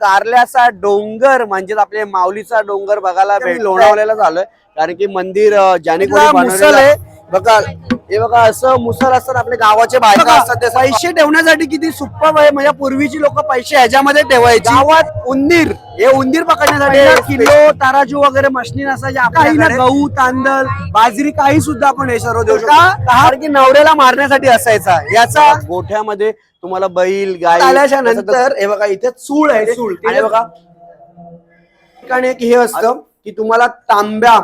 कारल्याचा डोंगर म्हणजे आपले माऊलीचा डोंगर बघायला भेट लोणावळ्याला झालोय कारण की मंदिर ज्याने कोणी बनवलेलं आहे बघा. हे बघा असं मुसल असतात आपल्या गावाचे बायका असतात ते पैसे ठेवण्यासाठी किती सुप्पम आहे. म्हणजे पूर्वीची लोक पैसे ह्याच्यामध्ये ठेवायची. गावात उंदीर हे उंदीर पकडण्यासाठी किलो तराजू वगैरे मशनी नसायचे. काही ना गहू तांदळ बाजरी काही सुद्धा आपण हे सर्व देऊ शकतो कारण की नवऱ्याला मारण्यासाठी असायचा. याचा गोठ्यामध्ये तुम्हाला बैल गाय आल्याच्या नंतर हे बघा इथे चूळ आहे. चूळ आणि बघा ठिकाणी एक हे असतं की तुम्हाला तांब्या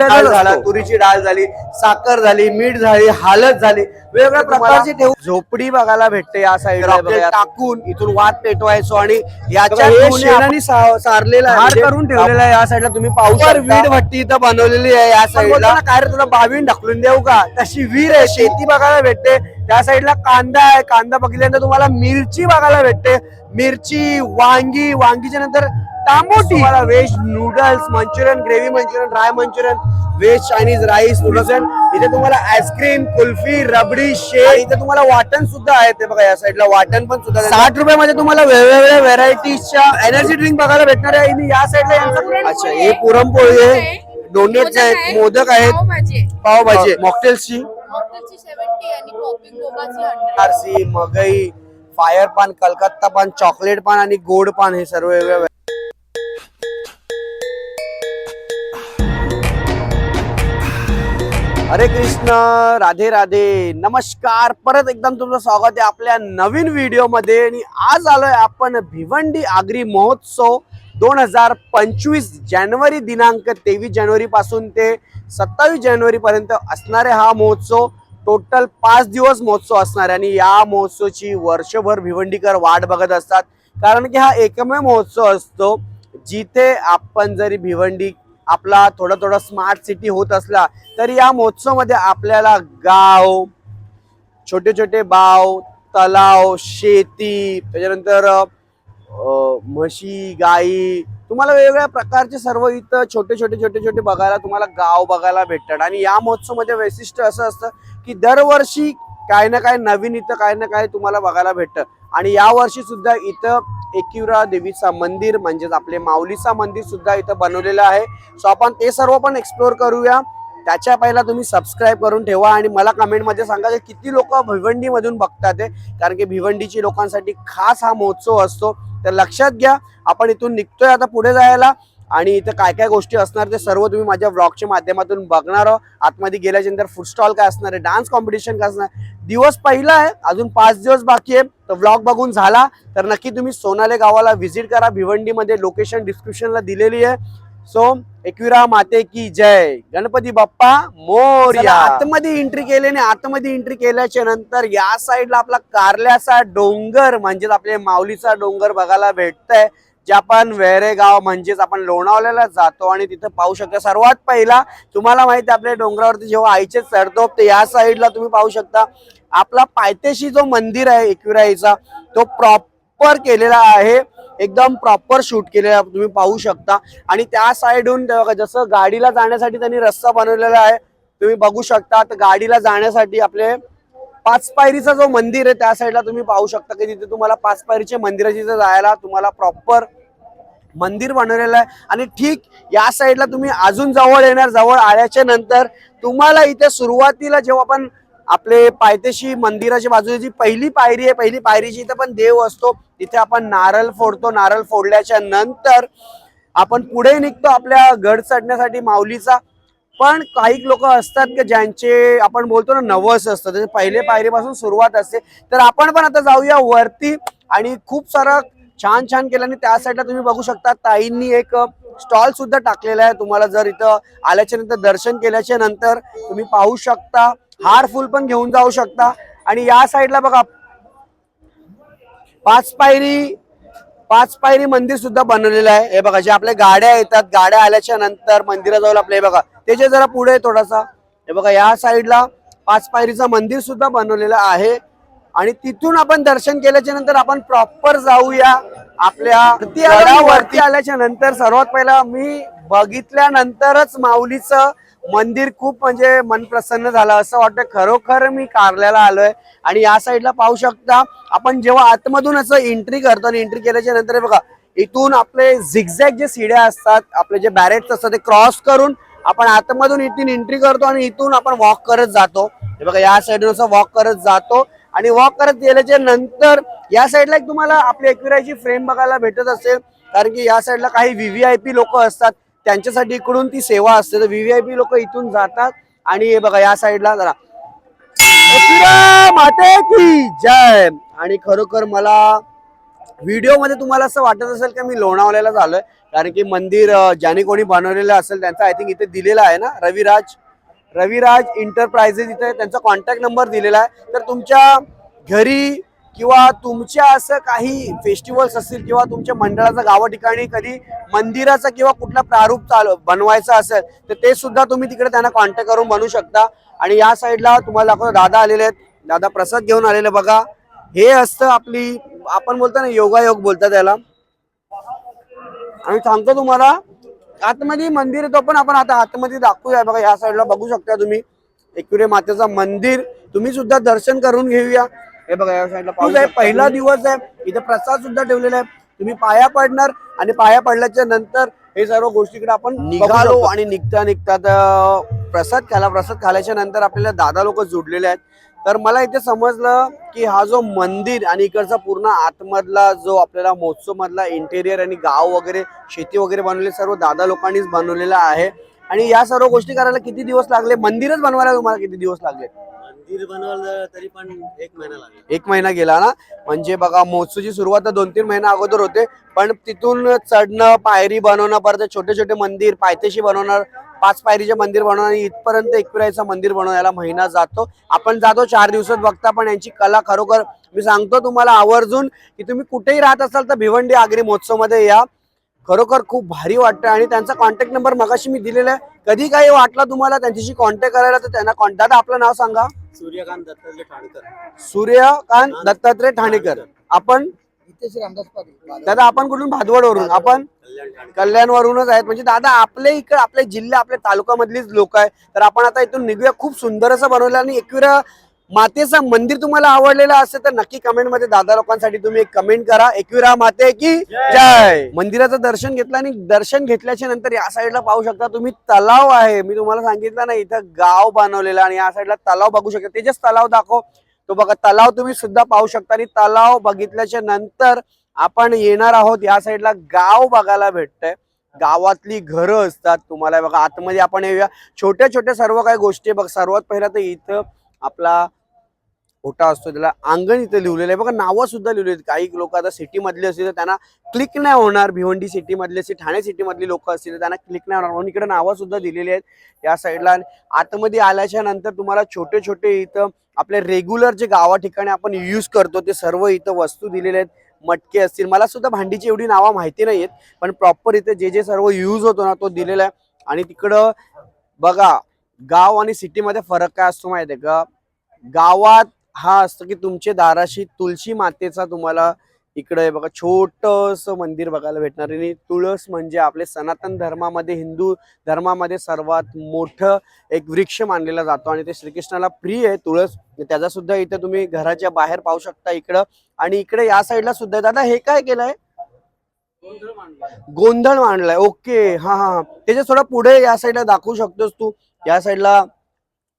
झाला, तुरीची डाळ झाली, साखर झाली, मीठ झाली, हळद झाली, वेगवेगळ्या प्रकारची ठेवून झोपडी बघायला भेटते. या साईडला टाकून इथून वात पेटवायचो आणि याच्या शेणाने सारलेला हार करून ठेवलेला आहे. या साईडला तुम्ही पाहू शकता वीड भट्टी इथं बनवलेली आहे. या साईडला काय रे तुला बावीन ढकलून देऊ का, तशी वीर आहे. शेती बघायला भेटते. त्या साईडला कांदा आहे. कांदा बघितल्यानंतर तुम्हाला मिरची बघायला भेटते. मिरची, वांगीच्या नंतर टामोटी, veg noodles, manchurian, gravy manchurian, dry manchurian, veg Chinese, rice noodles. इथे तुम्हाला आईस्क्रीम, कुल्फी, रबडी, शेक, इथे तुम्हाला वाटण सुद्धा आहे. ते बघा या साईडला वाटण पण सुद्धा 60 रुपयामध्ये तुम्हाला वेगवेगळ्या व्हेरायटीजच्या एनर्जी ड्रिंक बघायला भेटणार आहे. या साईडला यांचं अच्छा हे पुरणपोळी आहे, डोनेट्स आहेत, मोदक आहेत, पावभाजी, मॉकटेल्सची आरसी, मगई, फायर पान, कलकत्ता पान, चॉकलेट पान आणि गोड पान हे सर्व वेगवेगळे. हरे कृष्ण, राधे राधे, नमस्कार. परत एकदम तुमचं स्वागत आहे आपल्या नवीन व्हिडिओ मध्ये. आणि आज आलोय आपण भिवंडी आगरी महोत्सव 2025 जानेवारी दिनांक 23 जानेवारी पासून ते 27 जानेवारी पर्यंत असणारे हा महोत्सव. टोटल 5 दिवस महोत्सव असणार आहे आणि या महोत्सवाची वर्षभर भिवंडीकर वाट बघत असतात कारण की हा एकमेव महोत्सव असतो जिथे आपण जरी भिवंडी आपला थोडा स्मार्ट सिटी होत असला तरी या महोत्सवामध्ये आपल्याला गाव, छोटे छोटे बाव, तलाव, शेती, त्याच्यानंतर म्हशी, गाई, तुम्हाला वेगवेगळ्या प्रकारचे सर्व इथं छोटे छोटे बघायला तुम्हाला गाव बघायला भेटतात. आणि या महोत्सवामध्ये वैशिष्ट्य असं असतं की दरवर्षी काय ना काय नवीन इथं काय ना काय तुम्हाला बघायला भेटतं. आणि या वर्षी सुद्धा इथं एकविरा देवीचा मंदिर म्हणजेच आपले माऊलीचा मंदिर सुद्धा इथं बनवलेलं आहे. सो आपण ते सर्व पण एक्सप्लोर करूया. त्याच्या पहिला तुम्ही सबस्क्राईब करून ठेवा आणि मला कमेंटमध्ये सांगा की किती लोक भिवंडीमधून बघतात ते, कारण की भिवंडीची लोकांसाठी खास हा महोत्सव असतो. तर लक्षात घ्या. आपण इथून निघतोय आता पुढे जायला आणि इथं काय काय गोष्टी असणार ते सर्व तुम्ही माझ्या व्लॉगच्या माध्यमातून बघणार आहोत. आतमध्ये गेल्याच्या नंतर फूड स्टॉल काय असणार आहे, डान्स कॉम्पिटिशन काय असणार. दिवस पहिला आहे, अजून 5 दिवस बाकी आहे. तर व्लॉग बघून झाला तर नक्की तुम्ही सोनाले गावाला व्हिजिट करा. भिवंडीमध्ये लोकेशन डिस्क्रिप्शनला दिलेली आहे. सो एकविरा माते की जय, गणपती बाप्पा मोरया. आतमध्ये एंट्री केली आणि आतमध्ये एंट्री केल्याच्या नंतर या साईडला आपला कारल्याचा डोंगर म्हणजेच आपले माऊलीचा डोंगर बघायला भेटतंय. जे आपण वेरेगाव म्हणजेच आपण लोणावळ्याला जातो आणि तिथं पाहू शकता. सर्वात पहिला तुम्हाला माहिती आहे आपल्या डोंगरावरती जेव्हा आईचे चढतो तर या साईडला तुम्ही पाहू शकता आपला पायथ्याशी जो मंदिर आहे एकविराईचा तो प्रॉपर केलेला आहे. एकदम प्रॉपर शूट केलेला तुम्ही पाहू शकता. आणि त्या साईडहून जसं गाडीला जाण्यासाठी त्यांनी रस्ता बनवलेला आहे तुम्ही बघू शकता. तर गाडीला जाण्यासाठी आपले 5 पायरीचा जो मंदिर आहे त्या साईडला तुम्ही पाहू शकता की तिथे तुम्हाला 5 पायरीचे मंदिराची जायला तुम्हाला प्रॉपर मंदिर बनवलेलं आहे. आणि ठीक या साईडला तुम्ही अजून जवळ येणार. जवळ आल्याच्या नंतर तुम्हाला इथे सुरुवातीला जेव्हा आपण आपले पायथ्याशी मंदिराच्या बाजूला जी पहिली पायरी आहे, पहिली पायरीची इथं पण देव असतो. तिथे आपण नारळ फोडतो. नारळ फोडल्याच्या नंतर आपण पुढे निघतो आपल्या गड चढण्यासाठी माऊलीचा. पण काही लोक असतात की ज्यांचे आपण बोलतो ना नवस असतं, त्याचे पहिले पायरीपासून सुरुवात असते. तर आपण पण आता जाऊया वरती आणि खूप सारं छान केलं. आणि त्या साईडला तुम्ही बघू शकता ताईंनी एक स्टॉल सुद्धा टाकलेला आहे. तुम्हाला जर इथं आल्याच्या नंतर दर्शन केल्याच्या नंतर तुम्ही पाहू शकता हार फुल पण घेऊन जाऊ शकता. आणि या साईडला बघा 5 पायरी मंदिर सुद्धा बनवलेलं आहे. हे बघा जे आपल्या गाड्या येतात, गाड्या आल्याच्या नंतर मंदिराजवळ आपले बघा त्याच्या जरा पुढे थोडासा हे बघा या साईडला 5 पायरीचं मंदिर सुद्धा बनवलेलं आहे. आणि तिथून आपण दर्शन केल्याच्या नंतर आपण प्रॉपर जाऊया आपल्या गडावरती. आल्याच्या नंतर सर्वात पहिला मी बघितल्यानंतरच माऊलीचं मंदिर खूप म्हणजे मन प्रसन्न झालं, असं वाटतं खरोखर मी कारल्याला आलोय. आणि या साईडला पाहू शकता आपण जेव्हा आतमधून असं एंट्री करतो आणि एंट्री केल्याच्या नंतर बघा इथून आपले झिगझॅग जे सीड्या असतात, आपले जे बॅरेट्स असतात ते क्रॉस करून आपण आतमधून इथून एंट्री करतो आणि इथून आपण वॉक करत जातो. हे बघा या साईडवर असं वॉक करत जातो आणि वॉक करत गेल्याच्या नंतर या साईडला एक तुम्हाला आपली एक्विराची फ्रेम बघायला भेटत असेल, कारण की या साईडला काही व्हीव्हीआयपी लोक असतात त्यांच्यासाठी इकडून ती सेवा असते. तर व्हीव्हीआयपी लोक इथून जातात. आणि हे बघा या साईडला जरा माते की जय. आणि खरोखर मला व्हिडिओ मध्ये तुम्हाला असं वाटत असेल की मी लोणावळ्याला झालोय, कारण की मंदिर ज्याने कोणी बनवलेलं असेल त्यांचा आय थिंक इथे दिलेला आहे ना, रविराज इंटरप्राइजेस, इथे त्यांचा कॉन्टॅक्ट नंबर दिलेला आहे. तर तुमच्या घरी किंवा तुमच्या असं काही फेस्टिवल्स असतील किंवा तुमच्या मंडळाचा गावा ठिकाणी कधी मंदिराचा किंवा कुठला प्रारूप बनवायचा असेल तर ते सुद्धा तुम्ही तिकडे त्यांना कॉन्टॅक्ट करून बनवू शकता. आणि या साईडला तुम्हाला दाखवतो दादा आलेले आहेत, दादा प्रसाद घेऊन आलेले बघा. हे असतं आपली, आपण बोलतो ना योगायोग बोलतात त्याला. आणि सांगतो तुम्हाला आतमध्ये मंदिर येतो, पण आपण आता आतमध्ये दाखवूया. बघा या साईडला बघू शकता तुम्ही एकविरा मातेचं मंदिर, तुम्ही सुद्धा दर्शन करून घेऊया. हे बघा या साईडला पाऊस आहे, पहिला दिवस आहे, इथे प्रसाद सुद्धा ठेवलेला आहे. तुम्ही पाया पडणार आणि पाया पडल्याच्या नंतर हे सर्व गोष्टीकडे आपण निघालो. आणि निघता निघता प्रसाद खाल्याच्या नंतर आपल्याला दादा लोक जुडलेले आहेत. तर मला इथे समजलं की हा जो मंदिर आणि इकडचा पूर्ण आतमधला जो आपल्याला महोत्सव मधला इंटेरियर आणि गाव वगैरे शेती वगैरे बनवले सर्व दादा लोकांनीच बनवलेला आहे. आणि या सर्व गोष्टी करायला किती दिवस लागले, मंदिरच बनवायला तुम्हाला किती दिवस लागले? मंदिर बनवलं तरी पण 1 महिना लागला. 1 महिना गेला ना. म्हणजे बघा महोत्सवची सुरुवात 2-3 महिना अगोदर होते, पण तिथून चढणं, पायरी बनवणं, परत छोटे छोटे मंदिर पायथ्याशी बनवणार, 5 पायरीचे मंदिर बनवणं आणि इथपर्यंत एकविरायचं मंदिर बनवायला महिना जातो. आपण जातो 4 दिवसात बघता, पण यांची कला खरोखर मी सांगतो तुम्हाला आवर्जून की तुम्ही कुठेही राहत असाल तर भिवंडी आगरी महोत्सव मध्ये या, खरोखर खूप भारी वाटतं. आणि त्यांचा कॉन्टॅक्ट नंबर मगाशी मी दिलेला आहे, कधी काही वाटलं तुम्हाला त्यांच्याशी कॉन्टॅक्ट करायला तर त्यांना दादा आपलं नाव सांगा. सूर्यकांत दत्तात्रय ठाणकर. सूर्यकांत दत्तात्रय ठाणेकर. आपण दादा आपण कुठून? भादवड वरून. आपण कल्याण वरूनच आहेत. म्हणजे दादा आपले इकडे आपले जिल्हा आपल्या तालुका मधलीच लोक आहे. तर आपण आता इथून निघूया. खूप सुंदर असं बनवलं आणि एकविरा मातेचं मंदिर तुम्हाला आवडलेलं असेल तर नक्की कमेंट मध्ये दादा लोकांसाठी तुम्ही एक कमेंट करा, एकविरा माते की जय. मंदिराचं दर्शन घेतलं आणि दर्शन घेतल्याच्या नंतर या साईडला पाहू शकता तुम्ही तलाव आहे. मी तुम्हाला सांगितलं ना इथं गाव बनवलेलं आणि या साईडला तलाव बघू शकता. तेजस तलाव दाखव. तो बघा तलाव तुम्ही सुद्धा पाहू शकता. आणि तलाव बघितल्याच्या नंतर आपण येणार आहोत या साईडला गाव बघायला भेटतंय. गावातली घरं असतात तुम्हाला बघा. आतमध्ये आपण येऊया. छोट्या छोट्या सर्व काही गोष्टी बघ. सर्वात पहिला तर इथं आपला ओटा असतो त्याला अंगण इथं लिहिलेलं आहे बघा. नावं सुद्धा लिहिली आहेत. काही लोक आता सिटी मधले असतील तर त्यांना क्लिक नाही होणार. भिवंडी सिटी मधले असतील, ठाणे सिटी मधली लोक असतील तर त्यांना क्लिक नाही होणार, म्हणून इकडे नावं सुद्धा दिलेली आहेत या साईडला. आतमध्ये आल्याच्या नंतर तुम्हाला छोटे छोटे इथं आपले रेग्युलर जे गावा ठिकाणी आपण यूज करतो ते सर्व इथं वस्तू दिलेले आहेत. मटके असतील, मला सुद्धा भांडीची एवढी नावं माहिती नाहीयेत, पण प्रॉपर इथे जे जे सर्व यूज होतो ना तो दिलेला आहे. आणि तिकडं बघा गाव आणि सिटीमध्ये फरक काय असतो माहिती आहे का? गावात हा असतं की तुमच्या दाराशी तुळशी मातेचा तुम्हाला इकडे बघा छोटस मंदिर बघायला भेटणार. आणि तुळस म्हणजे आपले सनातन धर्मामध्ये, हिंदू धर्मामध्ये सर्वात मोठं एक वृक्ष मानलेला जातो आणि ते श्रीकृष्णाला प्रिय आहे तुळस. त्याचा सुद्धा इथे तुम्ही घराच्या बाहेर पाहू शकता इकडं. आणि इकडे या साईडला सुद्धा दादा हे काय केलंय? गोंधळ मांडलाय. ओके, हा हा. त्याच्या थोडा पुढे या साईडला दाखवू शकतोस तू. या साईडला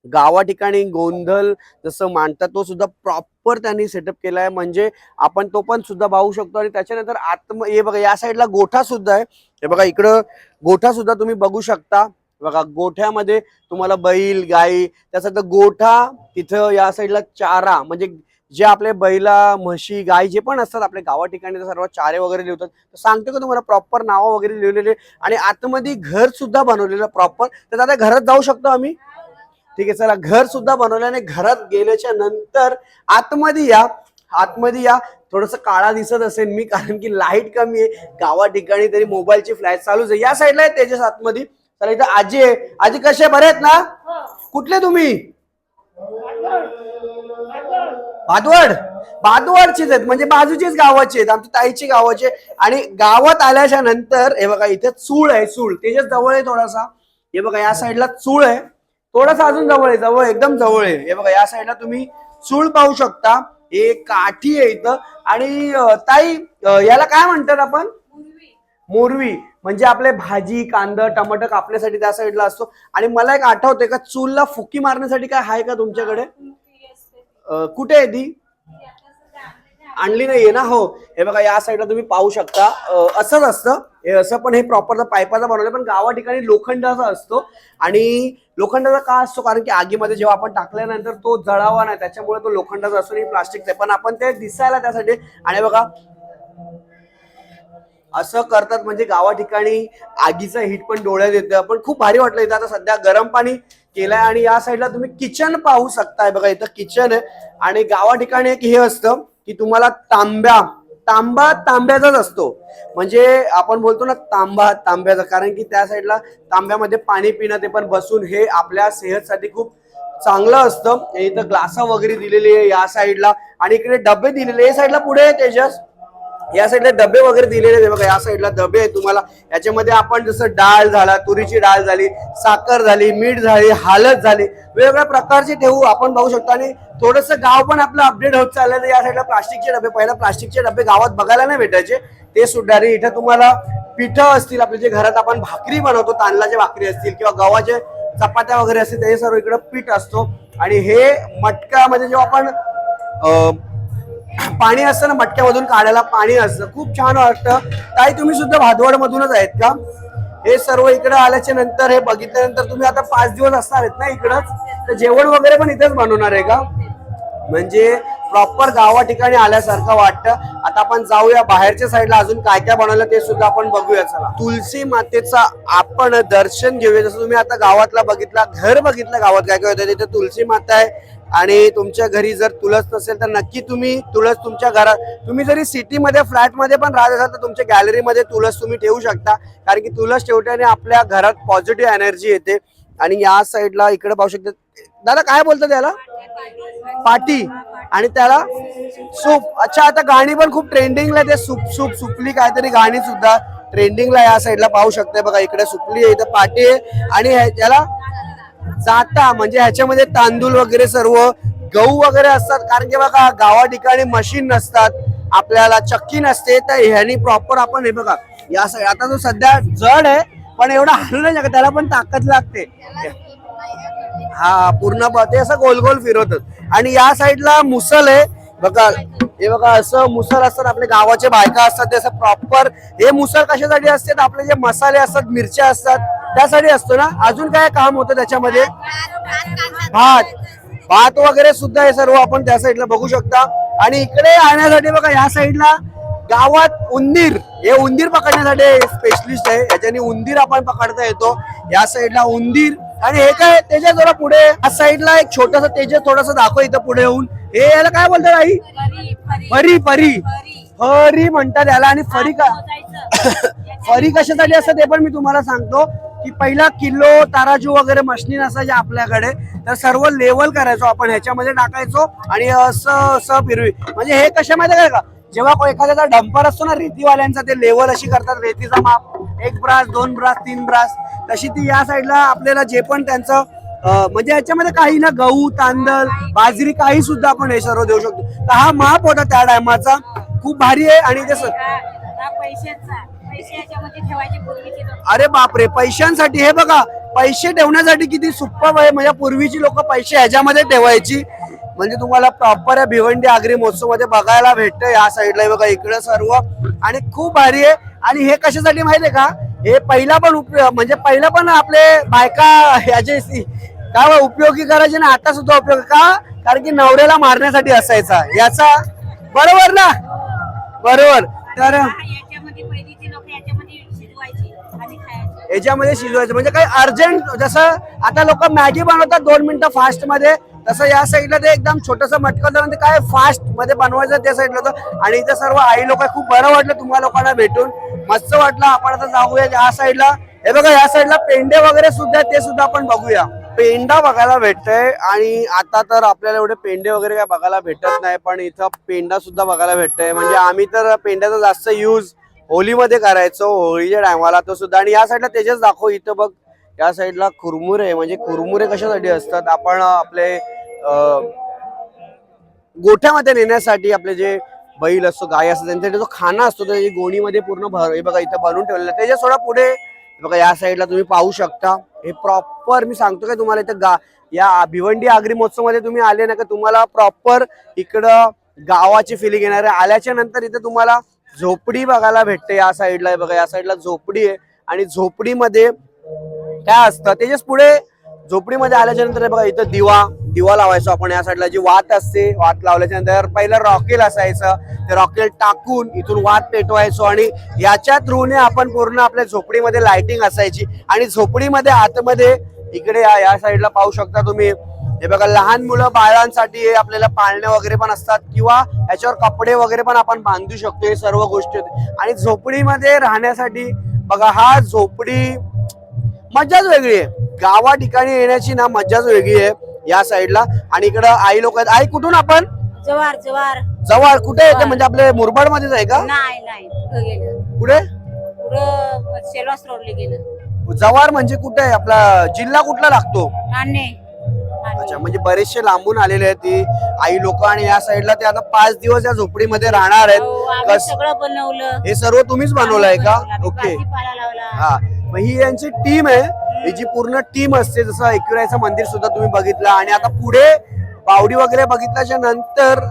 गावा ठिकाणी गोंधळ जसं मांडतात तो सुद्धा प्रॉपर त्यांनी सेटअप केलाय. म्हणजे आपण तो पण सुद्धा पाहू शकतो. आणि त्याच्यानंतर हे बघा या साईडला गोठा सुद्धा आहे. हे बघा इकडं गोठा सुद्धा तुम्ही बघू शकता. बघा गोठ्यामध्ये तुम्हाला बैल गाई त्यासाठी गोठा, तिथं या साईडला चारा म्हणजे जे आपले बैला म्हशी गाय जे पण असतात आपल्या गावा ठिकाणी सर्व चारे वगैरे लिहितात. सांगतो का तुम्हाला प्रॉपर नावं वगैरे लिहिलेले. आणि आतमध्ये घर सुद्धा बनवलेलं प्रॉपर. तर दादा घरात जाऊ शकतो आम्ही? ठीक आहे चला. घर सुद्धा बनवल्याने घरात गेल्याच्या नंतर आतमध्ये या. आतमध्ये या. थोडस काळा दिसत असेल मी कारण की लाईट कमी आहे गावा ठिकाणी, तरी मोबाईलची फ्लॅश चालूच आहे. या साईडला आहे त्याच्याच आतमध्ये. चला इथं आजी आहे. आजी कसे बरे आहेत ना? कुठले तुम्ही? भादवडचीच आहेत म्हणजे बाजूचीच गावाची आहेत, आमच्या ताईची गावाचे. आणि गावात आल्याच्या नंतर हे बघा इथे चूळ आहे. चूळ त्याच्या जवळ आहे थोडासा. हे बघा या साईडला चूळ आहे, थोडस अजून जवळ आहे, जवळ एकदम जवळ आहे. हे बघा या साईडला तुम्ही चूळ पाहू शकता. हे काठी आहे इथं. आणि ताई याला काय म्हणतात आपण? मोरवी. म्हणजे आपले भाजी कांदा टमाटर कापण्यासाठी त्या साईडला असतो. आणि मला एक आठवतंय का चूलला फुकी मारण्यासाठी काय आहे का तुमच्याकडे? कुठे आहे ती? आणली नाहीये ना. हो हे बघा या साईडला तुम्ही पाहू शकता. असंच असतं हे, असं पण हे प्रॉपर पाईपाचा बनवलं, पण गावा ठिकाणी लोखंडाचा असतो. आणि लोखंडाचा का असतो? कारण की आगीमध्ये जेव्हा आपण टाकल्यानंतर तो जळावा नाही, त्याच्यामुळे तो लोखंडाचा असतो आणि प्लास्टिकचा. पण आपण ते दिसायला त्यासाठी. आणि बघा असं करतात, म्हणजे गावा ठिकाणी आगीचं हिट पण डोळ्यात येतं. पण खूप भारी वाटलं. इथं आता सध्या गरम पाणी केलंय. आणि या साईडला तुम्ही किचन पाहू शकताय. बघा इथं किचन आहे. आणि गावा ठिकाणी एक हे असतं की तुम्हाला तांबा तांब्याचाच असतो. म्हणजे आपण बोलतो ना तांब्याचा, कारण की त्या साईडला तांब्यामध्ये पाणी पिणं ते पण बसून हे आपल्या सेहतसाठी खूप चांगलं असतं. इथं ग्लास वगैरे दिलेली आहे या साईडला. आणि इकडे डबे दिलेले. या साईडला पुढे तेजस या साईडला डबे वगैरे दिलेले आहेत. बघा या साईडला डबे आहे तुम्हाला. याच्यामध्ये आपण जसं डाळ झाला, तुरीची डाळ झाली, साखर झाली, मीठ झाली, हळद झाली, वेगवेगळ्या प्रकारचे ठेवू आपण पाहू शकतो. आणि थोडंसं गाव पण आपलं अपडेट होत चाललंय. तर या साईडला प्लास्टिकचे डबे, पहिला प्लास्टिकचे डबे गावात बघायला नाही भेटायचे, ते सुद्धा रे इथं तुम्हाला पिठं असतील आपले, जे घरात आपण भाकरी बनवतो, तांदळाच्या भाकरी असतील किंवा गव्हाचे चपात्या वगैरे असतील, ते सर्व इकडं पीठ असतो. आणि हे मटक्यामध्ये जेव्हा आपण पाणी असतं ना, मटक्यामधून काढायला पाणी असतं, खूप छान वाटतं. ताई तुम्ही सुद्धा भादवड मधूनच आहेत का? हे सर्व इकडे आल्याच्या नंतर हे बघितल्यानंतर तुम्ही आता 5 दिवस असणार आहेत ना इकडंच, तर जेवण वगैरे पण इथेच बनवणार आहे का? म्हणजे प्रॉपर गावा ठिकाणी आल्यासारखं वाटतं. आता आपण जाऊया बाहेरच्या साईडला, अजून काय काय बनवलं ते सुद्धा आपण बघूया. चला तुलसी मातेचा आपण दर्शन घेऊया. जसं तुम्ही आता गावातला बघितला, घर बघितलं गावात काय काय होतं, तिथे तुलसी माता आहे. आणि तुमच्या घरी जर तुळस नसेल तर नक्की तुम्ही तुळस तुमच्या घरात, तुम्ही जरी सिटीमध्ये फ्लॅटमध्ये पण राहत असाल तर तुमच्या गॅलरीमध्ये तुळस तुम्ही ठेवू शकता, कारण की तुळस ठेवल्याने आपल्या घरात पॉझिटिव्ह एनर्जी येते. आणि या साईडला इकडे पाहू शकता. दादा काय बोलतात त्याला? पाटी. आणि त्याला सूप. अच्छा, आता गाणी पण खूप ट्रेंडिंगला, ते सुपली काहीतरी गाणी सुद्धा ट्रेंडिंगला या साईडला पाहू शकते. बघा इकडे सुपली आहे, इथं पाटी आहे. आणि याला जाता, म्हणजे ह्याच्यामध्ये तांदूळ वगैरे सर्व गहू वगैरे असतात. कारण की बघा गावा ठिकाणी मशीन नसतात, आपल्याला चक्की नसते, तर ह्यानी प्रॉपर आपण हे बघा या साईड, आता तो सध्या जड आहे पण एवढा हलू नाही शकत, त्याला पण ताकद लागते. हा पूर्ण ते असं गोल गोल फिरवतात. आणि या साईडला मुसल आहे बघा. हे बघा असं मुसल असतात, आपले गावाचे बायका असतात, ते असं प्रॉपर. हे मुसल कशासाठी असते? आपले जे मसाले असतात, मिरच्या असतात, त्यासाठी असतो ना. अजून काय काम होतं त्याच्यामध्ये? भात वगैरे सुद्धा हे सर्व आपण त्या साईडला बघू शकता. आणि इकडे आणण्यासाठी बघा या साईडला गावात उंदीर, हे उंदीर पकडण्यासाठी स्पेशलिस्ट आहे, याच्याने उंदीर आपण पकडता येतो. या साईडला उंदीर. आणि हे काय त्याच्या जरा पुढे या साईडला एक छोटस तेज थोडस दाखव इथं पुढे येऊन. हे याला काय बोलतात आई? फरी. फरी म्हणतात याला. आणि फरी का फरी कशासाठी असतं ते पण मी तुम्हाला सांगतो. की पहिला किलो तराजू वगैरे मशीन असायच्या आपल्याकडे, तर सर्व लेवल करायचो आपण, ह्याच्यामध्ये टाकायचो आणि असं फिरवी. म्हणजे हे कशामध्ये काय का, जेव्हा एखाद्याचा डंपर असतो ना रेतीवाल्यांचा, ते लेवल अशी करतात, रेतीचा माप 1 ब्रास 2 ब्रास 3 ब्रास, तशी ती या साईडला आपल्याला जे पण त्यांचं म्हणजे याच्यामध्ये काही ना गहू तांदळ बाजरी काही सुद्धा आपण हे सर्व देऊ शकतो. तर हा माप होता त्या टायमाचा, खूप भारी आहे. आणि ते अरे बापरे, पैशांसाठी. हे बघा पैसे ठेवण्यासाठी किती सुप्पं आहे. म्हणजे पूर्वीची लोक पैसे ह्याच्यामध्ये ठेवायची. म्हणजे तुम्हाला प्रॉपर या भिवंडी आगरी महोत्सव मध्ये बघायला भेटतं या साईडला. बघा इकडे सर्व. आणि खूप भारी आहे. आणि हे कशासाठी माहितीये का? हे पहिला पण म्हणजे पहिला पण आपले बायका ह्याचे काय उपयोगी करायचे ना, आता सुद्धा उपयोग का? कारण की नवऱ्याला मारण्यासाठी असायचा याचा. बरोबर ना? बरोबर. तर याच्यामध्ये शिजवायचं म्हणजे काही अर्जंट, जसं आता लोक मॅगी बनवतात 2 मिनिटं फास्ट मध्ये, तसं या साईडला ते एकदम छोटस मटकं म्हणजे काय फास्ट मध्ये बनवायचं त्या साईडला होतं. आणि इथे सर्व आई लोक, खूप बरं वाटलं तुम्हाला लोकांना भेटून, मस्त वाटलं. आपण आता जाऊया या साईडला. हे बघा या साईडला पेंडे वगैरे सुद्धा, ते सुद्धा आपण बघूया. पेंडा बघायला भेटतंय. आणि आता तर आपल्याला एवढे पेंडे वगैरे काय बघायला भेटत नाही, पण इथं पेंडा सुद्धा बघायला भेटतंय. म्हणजे आम्ही तर पेंड्याचा जास्त यूज होलीमध्ये करायचो, होळीच्या टायमाला तो सुद्धा. आणि या साईडला तेजस दाखव, इथं बघ या साईडला कुरमुरे, म्हणजे कुरमुरे कशासाठी असतात, आपण आपले गोठ्यामध्ये नेण्यासाठी आपले जे बैल असतो, गाय असतो, त्यांच्यासाठी जो खाना असतो त्याची गोणीमध्ये पूर्ण भर, हे बघा इथं बनवून ठेवलेलं आहे. त्याच्या थोडा पुढे बघा या साईडला तुम्ही पाहू शकता, हे प्रॉपर मी सांगतो काय तुम्हाला, इथं या भिवंडी आगरी महोत्सव मध्ये तुम्ही आले ना का तुम्हाला प्रॉपर इकडं गावाची फिलिंग येणार आहे. आल्याच्या नंतर इथं तुम्हाला झोपडी बघायला भेटते. या साईडला बघा, या साईडला झोपडी आहे आणि झोपडीमध्ये काय असतं त्याच्याच पुढे झोपडीमध्ये आल्याच्या नंतर बघा इथं दिवा लावायचो आपण. या साईडला जी वात असते, वात लावल्याच्या नंतर पहिलं रॉकेल असायचं, ते रॉकेल टाकून इथून वात पेटवायचो आणि याच्या थ्रूने आपण पूर्ण आपल्या झोपडीमध्ये लाइटिंग असायची. आणि झोपडीमध्ये आतमध्ये इकडे या साईडला पाहू शकता तुम्ही, हे बघा लहान मुलं बाळांसाठी आपल्याला पाळणे वगैरे पण असतात किंवा याच्यावर कपडे वगैरे पण आपण बांधू शकतो, हे सर्व गोष्टी होते. आणि झोपडीमध्ये राहण्यासाठी बघा हा झोपडी मज्जाच वेगळी आहे. गावा ठिकाणी येण्याची ना मज्जाच वेगळी आहे या साईडला. आणि इकडं आई लोक आहेत. आई कुठून आपण? जवार जवार जवळ कुठे येते, म्हणजे आपले मुरबाड मध्येच आहे का? नाही नाही पुढं गेलं, कुठे? पुढं सेलवास रोडला गेलं. जवार म्हणजे कुठे आहे, आपला जिल्हा कुठला लागतो? ठाणे. अच्छा, म्हणजे बरेचसे लांबून आलेले आहेत ती आई लोक. आणि या साईडला ते आता 5 दिवस या झोपडीमध्ये राहणार हो, आहेत. आम्ही सगळं बनवलं. हे सर्व तुम्हीच बनवलंय का? ओके. भाजीपाला लावला. हा, मग ही यांची टीम आहे, ही जी पूर्ण टीम असते. जसं एकविरायचं मंदिर सुद्धा तुम्ही बघितलं आणि आता पुढे बावडी वगैरे बघितल्याच्या नंतर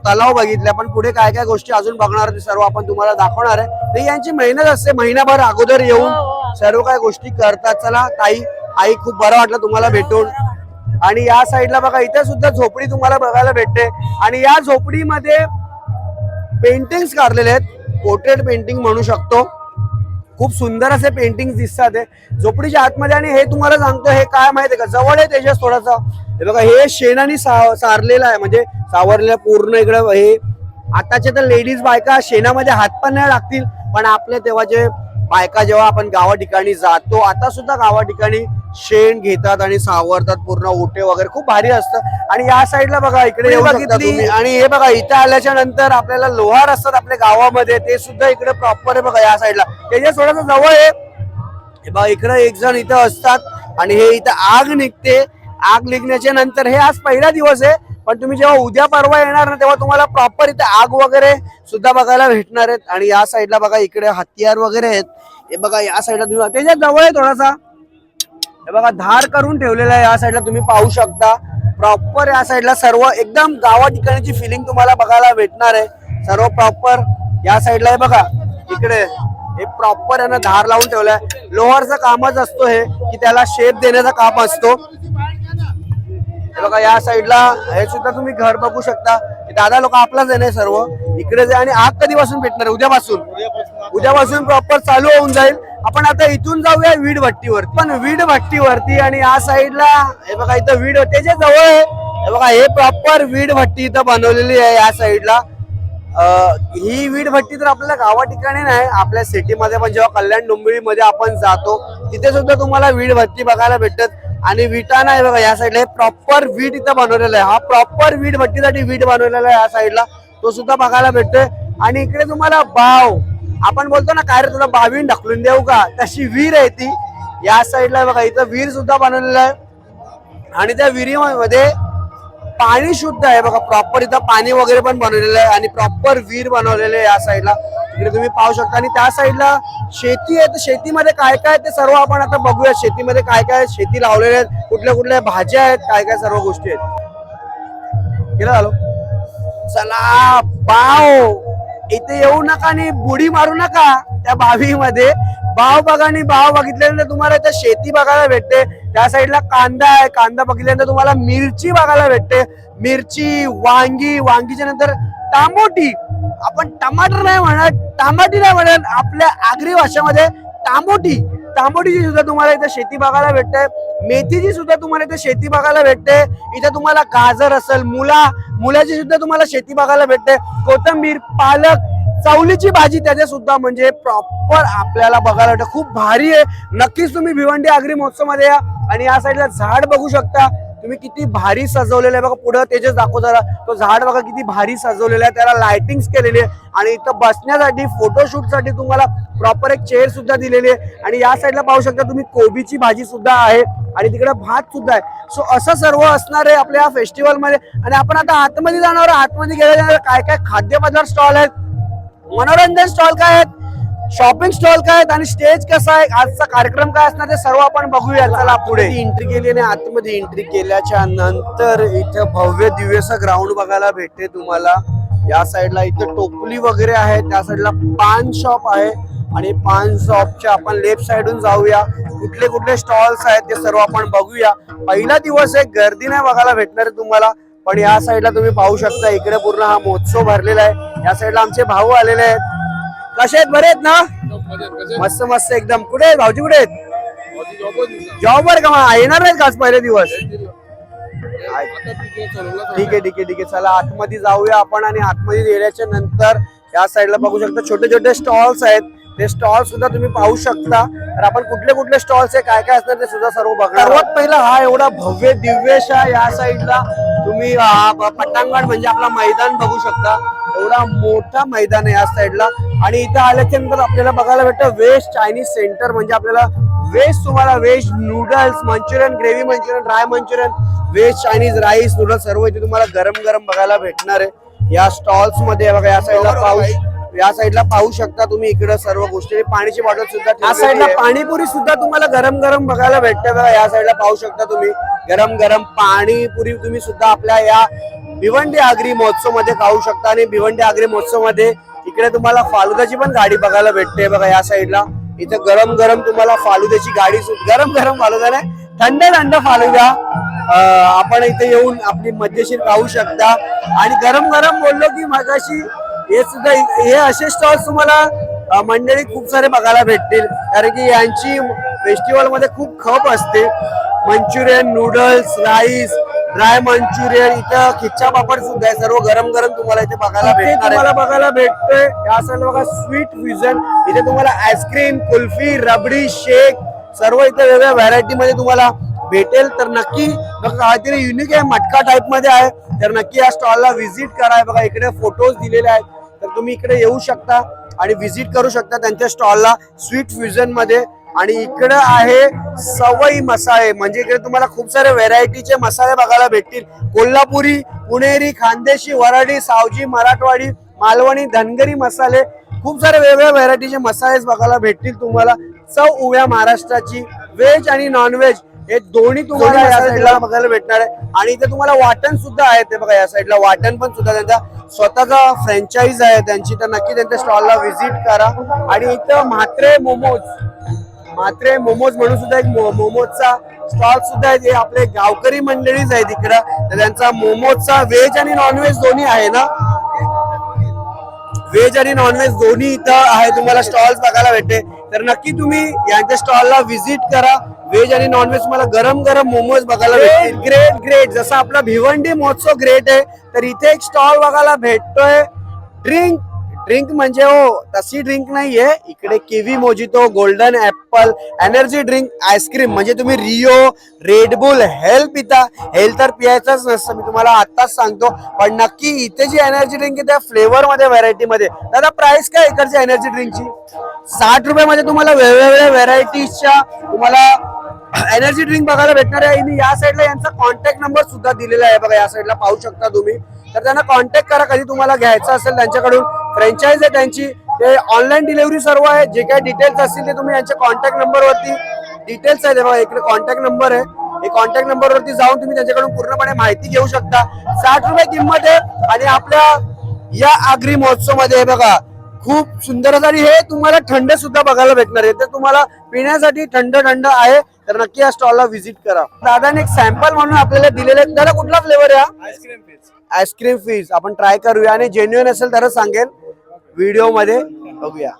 तलाव बघितला, पण पुढे काय काय गोष्टी अजून बघणार ते सर्व आपण तुम्हाला दाखवणार आहे. तर यांची मेहनत असते, महिनाभर अगोदर येऊन सर्व काय गोष्टी करतात. चला ताई, आई खूप बरं वाटलं तुम्हाला भेटून. आणि या साईडला बघा इथे सुद्धा झोपडी तुम्हाला बघायला भेटते आणि या झोपडीमध्ये पेंटिंग्स काढलेले आहेत, पोर्ट्रेट पेंटिंग म्हणू शकतो. खूप सुंदर असे पेंटिंग दिसतात झोपडीच्या आतमध्ये. आणि हे तुम्हाला सांगतो, हे काय माहितीये का, जवळ आहे तेजस थोडासा, हे बघा हे शेणाने सारलेलं आहे, म्हणजे सावरलेलं पूर्ण इकडं. हे आताच्या तर लेडीज बायका शेणामध्ये हात पण नाही टाकतील, पण आपले तेव्हाचे बायका जेव्हा आपण गावा ठिकाणी जातो, आता सुद्धा गावा ठिकाणी शेण घेतात आणि सावरतात पूर्ण, ओटे वगैरे खूप भारी असतं. आणि या साईडला बघा इकडे बघितली. आणि हे बघा इथे आल्याच्या नंतर आपल्याला लोहार असतात आपल्या गावामध्ये, ते सुद्धा इकडे प्रॉपर आहे बघा या साईडला. त्याच्या थोडंसं जवळ आहे, हे बघा इकडे एक जण इथं असतात आणि हे इथं आग निघते. आग निघण्याच्या नंतर हे आज पहिला दिवस आहे, पण तुम्ही जेव्हा उद्या परवा येणार ना तेव्हा तुम्हाला प्रॉपर इथे आग वगैरे सुद्धा बघायला भेटणार आहेत. आणि या साईडला बघा इकडे हत्यार वगैरे आहेत, हे बघा या साईडला तुम्ही त्याच्या जवळ आहे थोडासा, हे बघा धार करून ठेवलेला आहे. या साईडला तुम्ही पाहू शकता प्रॉपर, या साईडला सर्व एकदम गावा ठिकाणची फिलिंग तुम्हाला बघायला भेटणार आहे. सर्व प्रॉपर या साईडला आहे बघा, इकडे हे प्रॉपर यांना धार लावून ठेवलाय. लोहारचा कामच असतो हे, की त्याला शेप देण्याचा काम असतो. हे बघा या साईडला हे सुद्धा तुम्ही घर बघू शकता. दादा लोक आपलाच आहे ना सर्व इकडेच आहे. आणि आग कधीपासून भेटणार? उद्यापासून प्रॉपर चालू होऊन जाईल. आपण आता इथून जाऊया वीड भट्टीवरती, पण वीड भट्टीवरती. आणि या साईडला हे बघा इथं वीड त्याच्या जवळ आहे, हे बघा हे प्रॉपर वीड भट्टी इथं बनवलेली आहे या साईडला. ही वीड भट्टी तर आपल्याला गावा ठिकाणी नाही, आपल्या सिटीमध्ये पण जेव्हा कल्याण डोंबिवलीमध्ये आपण जातो तिथे सुद्धा तुम्हाला वीड भट्टी बघायला भेटत. आणि विटा नाही बघा या साईडला, हे प्रॉपर वीट इथं बनवलेला आहे. हा प्रॉपर वीट भट्टीसाठी वीट बनवलेला आहे या साईडला, तो सुद्धा बघायला भेटतोय. आणि इकडे तुम्हाला बाव, आपण बोलतो ना काय रे तुला बावीन ढकलून देऊ का, तशी विहीर आहे ती या साईडला बघा. इथं विहीर सुद्धा बनवलेलं आहे आणि त्या विहिरीमध्ये पाणी शुद्ध आहे बघा. प्रॉपर इथं पाणी वगैरे पण बनवलेलं आहे आणि प्रॉपर विहीर बनवलेलं आहे या साईडला, इकडे तुम्ही पाहू शकता. आणि त्या साईडला शेती आहे, तर शेतीमध्ये काय काय ते सर्व आपण आता बघूया. शेतीमध्ये काय काय शेती लावलेले आहेत, कुठल्या कुठल्या भाज्या आहेत, काय काय सर्व गोष्टी आहेत. केलं झालो, चला बाव इथे येऊ नका आणि बुडी मारू नका त्या बावीमध्ये. बाव बघा आणि बाव बघितल्यानंतर तुम्हाला इथे शेती बघायला भेटते. त्या साईडला कांदा आहे, कांदा बघितल्यानंतर तुम्हाला मिरची बघायला भेटते. मिरची, वांगी, वांगीच्या नंतर टामोटी, आपण टमाटर नाही म्हणत, टमाटी नाही म्हणत, आपल्या आगरी भाषेमध्ये टामोटी, टामोटीची सुद्धा तुम्हाला इथे शेती बघायला भेटते. मेथीची सुद्धा तुम्हाला इथे शेती बघायला भेटते. इथे तुम्हाला गाजर असेल, मुलाची सुद्धा तुम्हाला शेती बघायला भेटते. कोथिंबीर, पालक, चवलीची भाजी त्याच्या सुद्धा म्हणजे प्रॉपर आपल्याला बघायला भेटते. खूप भारी आहे. नक्कीच तुम्ही भिवंडी आगरी महोत्सव मध्ये या. आणि या साईडला झाड बघू शकता तुम्ही किती भारी सजवलेलं आहे बघा. पुढे तेजस दाखव जरा, तो झाड बघा किती भारी सजवलेला आहे, त्याला लाइटिंग्स केलेली आहे आणि इथं बसण्यासाठी फोटोशूट साठी तुम्हाला प्रॉपर एक चेअर सुद्धा दिलेली आहे. आणि या साईडला पाहू शकता तुम्ही कोबीची भाजी सुद्धा आहे आणि तिकडे भात सुद्धा आहे. सो असं सर्व असणार आहे आपल्या फेस्टिवल मध्ये. आणि आपण आता आतमध्ये जाणार, आतमध्ये गेल्यानंतर काय काय खाद्यपदार्थ स्टॉल आहेत, मनोरंजन स्टॉल काय आहेत, शॉपिंग स्टॉल काय आहेत आणि स्टेज कसा आहे, आजचा कार्यक्रम काय असणार ते सर्व आपण बघूया. चला पुढे एंट्री केली आणि आतमध्ये एंट्री केल्याच्या नंतर इथे भव्य दिव्यसा ग्राउंड बघायला भेटते तुम्हाला. या साईडला इथे टोपली वगैरे आहे, त्या साईडला पान शॉप आहे आणि पान शॉपच्या आपण लेफ्ट साईडून जाऊया. कुठले कुठले स्टॉल्स आहेत ते सर्व आपण बघूया. पहिला दिवस आहे, गर्दी नाही बघायला भेटणार आहे तुम्हाला, पण या साईडला तुम्ही पाहू शकता इकडे पूर्ण हा महोत्सव भरलेला आहे. या साईडला आमचे भाऊ आलेले आहेत. कसे आहेत, बरे आहेत ना? मस्त मस्त एकदम. कुठे आहेत भाऊजी, कुठे आहेत? जॉबवर का येणार नाहीत का आज पहिले दिवस? ठीक आहे ठीक आहे ठीक आहे. चला आतमध्ये जाऊया आपण आणि आतमध्ये गेल्याच्या नंतर या साईडला बघू शकता छोटे छोटे स्टॉल्स आहेत. ते स्टॉल सुद्धा तुम्ही पाहू शकता. तर आपण कुठले कुठले स्टॉल्स आहे, काय काय असणार ते सुद्धा सर्व बघणार. सर्वात पहिला हा एवढा भव्य दिव्यशा या साईडला तुम्ही पटांगण म्हणजे आपला मैदान बघू शकता. एवढा मोठा मैदान आहे या साईडला. आणि इथं आल्याच्या नंतर आपल्याला बघायला भेटतं व्हेज चायनीज सेंटर, म्हणजे आपल्याला व्हेज तुम्हाला veg noodles, manchurian, gravy manchurian, dry manchurian, veg Chinese, rice, noodles सर्व इथे तुम्हाला गरम गरम बघायला भेटणार आहे या स्टॉल्स मध्ये. बघा या साईडला पाहू शकता तुम्ही इकडे सर्व गोष्टी. पाण्याची बॉटल सुद्धा, या साईडला पाणीपुरी सुद्धा तुम्हाला गरम गरम बघायला भेटते. बघा या साईडला पाहू शकता तुम्ही गरम गरम पाणीपुरी तुम्ही सुद्धा आपल्या या भिवंडी आगरी महोत्सव मध्ये खाऊ शकता. आणि भिवंडी आगरी महोत्सव मध्ये इकडे तुम्हाला फालुदाची पण गाडी बघायला भेटते. बघा या साईडला इथे गरम गरम तुम्हाला फालुद्याची गाडी, गरम गरम फालुदा नाही, थंड थंड फालुदा आपण इथे येऊन आपली मजेशीर खाऊ शकता. आणि गरम गरम बोललो की मगाशी हे सुद्धा, हे असे स्टॉल्स तुम्हाला मंडळी खूप सारे बघायला भेटतील, कारण की यांची फेस्टिवल मध्ये खूप खप असते. Manchurian, noodles, rice, dry Manchurian, इथं खिच्चा पापड सुद्धा आहे. सर्व गरम गरम तुम्हाला इथे बघायला भेटतोय. या साईडला बघा स्वीट फ्युजन, इथे तुम्हाला आईस्क्रीम, कुल्फी, रबडी, शेक सर्व इथे वेगवेगळ्या व्हरायटी मध्ये तुम्हाला भेटेल. तर नक्की बघा काहीतरी युनिक आहे, मटका टाइप मध्ये आहे, तर नक्की या स्टॉलला व्हिजिट करा. बघा इकडे फोटोज दिलेले आहेत, तर तुम्ही इकडे येऊ शकता आणि व्हिजिट करू शकता त्यांच्या स्टॉलला स्वीट फ्युजन मध्ये. आणि इकडे आहे सवई मसाले, म्हणजे इकडे तुम्हाला खूप सारे व्हेरायटीचे मसाले बघायला भेटतील. कोल्हापुरी, पुणेरी, खानदेशी, वराडी, सावजी, मराठवाडी, मालवणी, धनगरी मसाले, खूप सारे वेगवेगळ्या व्हेरायटीचे मसाले बघायला भेटतील तुम्हाला. चव उभ्या महाराष्ट्राची व्हेज आणि नॉन व्हेज हे दोन्ही तुम्हाला या साईडला बघायला भेटणार आहे. आणि इथे तुम्हाला वाटण सुद्धा आहे, ते बघा या साईडला वाटण पण सुद्धा त्यांचा स्वतःचा फ्रँचाईज आहे त्यांची, तर नक्की त्यांच्या स्टॉलला व्हिजिट करा. आणि इथं म्हात्रे मोमोज म्हणून सुद्धा एक मोमोजचा स्टॉल सुद्धा आहे. हे आपले गावकरी मंडळीच आहेत इकडं, तर त्यांचा मोमोजचा व्हेज आणि नॉनव्हेज दोन्ही आहे ना, व्हेज आणि नॉनव्हेज दोन्ही इथं आहे, तुम्हाला स्टॉल्स बघायला भेटते. तर नक्की तुम्ही यांच्या स्टॉलला व्हिजिट करा. व्हेज आणि नॉनव्हेज तुम्हाला गरम गरम मोमोज बघायला भेटतील. ग्रेट ग्रेट, जसं आपला भिवंडी महोत्सव ग्रेट आहे, तर इथे एक स्टॉल बघायला भेटतोय. ड्रिंक म्हणजे हो तशी ड्रिंक नाहीये, इकडे kiwi mojito, golden apple, energy drink, ice cream, म्हणजे तुम्ही रिओ, रेडबुल, हेल्थ पिता. हेल्थ तर पियायचंच नसतं, मी तुम्हाला आताच सांगतो. पण नक्की इथे जी एनर्जी ड्रिंक आहे त्या फ्लेवर मध्ये, व्हरायटी मध्ये. दादा प्राइस काय इकडच्या एनर्जी ड्रिंकची? 60 रुपयामध्ये तुम्हाला वेगवेगळ्या व्हेरायटीजच्या तुम्हाला एनर्जी ड्रिंक बघायला भेटणार आहे. आणि या साईडला यांचा कॉन्टॅक्ट नंबर सुद्धा दिलेला आहे, बघा या साईडला पाहू शकता तुम्ही. तर त्यांना कॉन्टॅक्ट करा कधी तुम्हाला घ्यायचं असेल त्यांच्याकडून. फ्रँचाईज आहे त्यांची, ते ऑनलाईन डिलिव्हरी सर्व आहे. जे काही डिटेल्स असतील ते तुम्ही यांच्या कॉन्टॅक्ट नंबरवरती, डिटेल्स आहे बघा इकडे कॉन्टॅक्ट नंबर आहे, हे कॉन्टॅक्ट नंबरवरती जाऊन तुम्ही त्यांच्याकडून पूर्णपणे माहिती घेऊ शकता. 60 रुपये किंमत आहे. आणि आपल्या या आगरी महोत्सव मध्ये बघा खूप सुंदर, आणि हे तुम्हाला थंड सुद्धा बघायला भेटणार आहे, तर तुम्हाला पिण्यासाठी थंड आहे. तर नक्की या स्टॉलला व्हिजिट करा. दादाने एक सॅम्पल म्हणून आपल्याला दिलेले. दादा कुठला फ्लेवर आहे? आईस्क्रीम फीज आपण ट्राय करूया, आणि जेन्युइन असेल तरच सांगेल व्हिडिओ मध्ये. बघूया.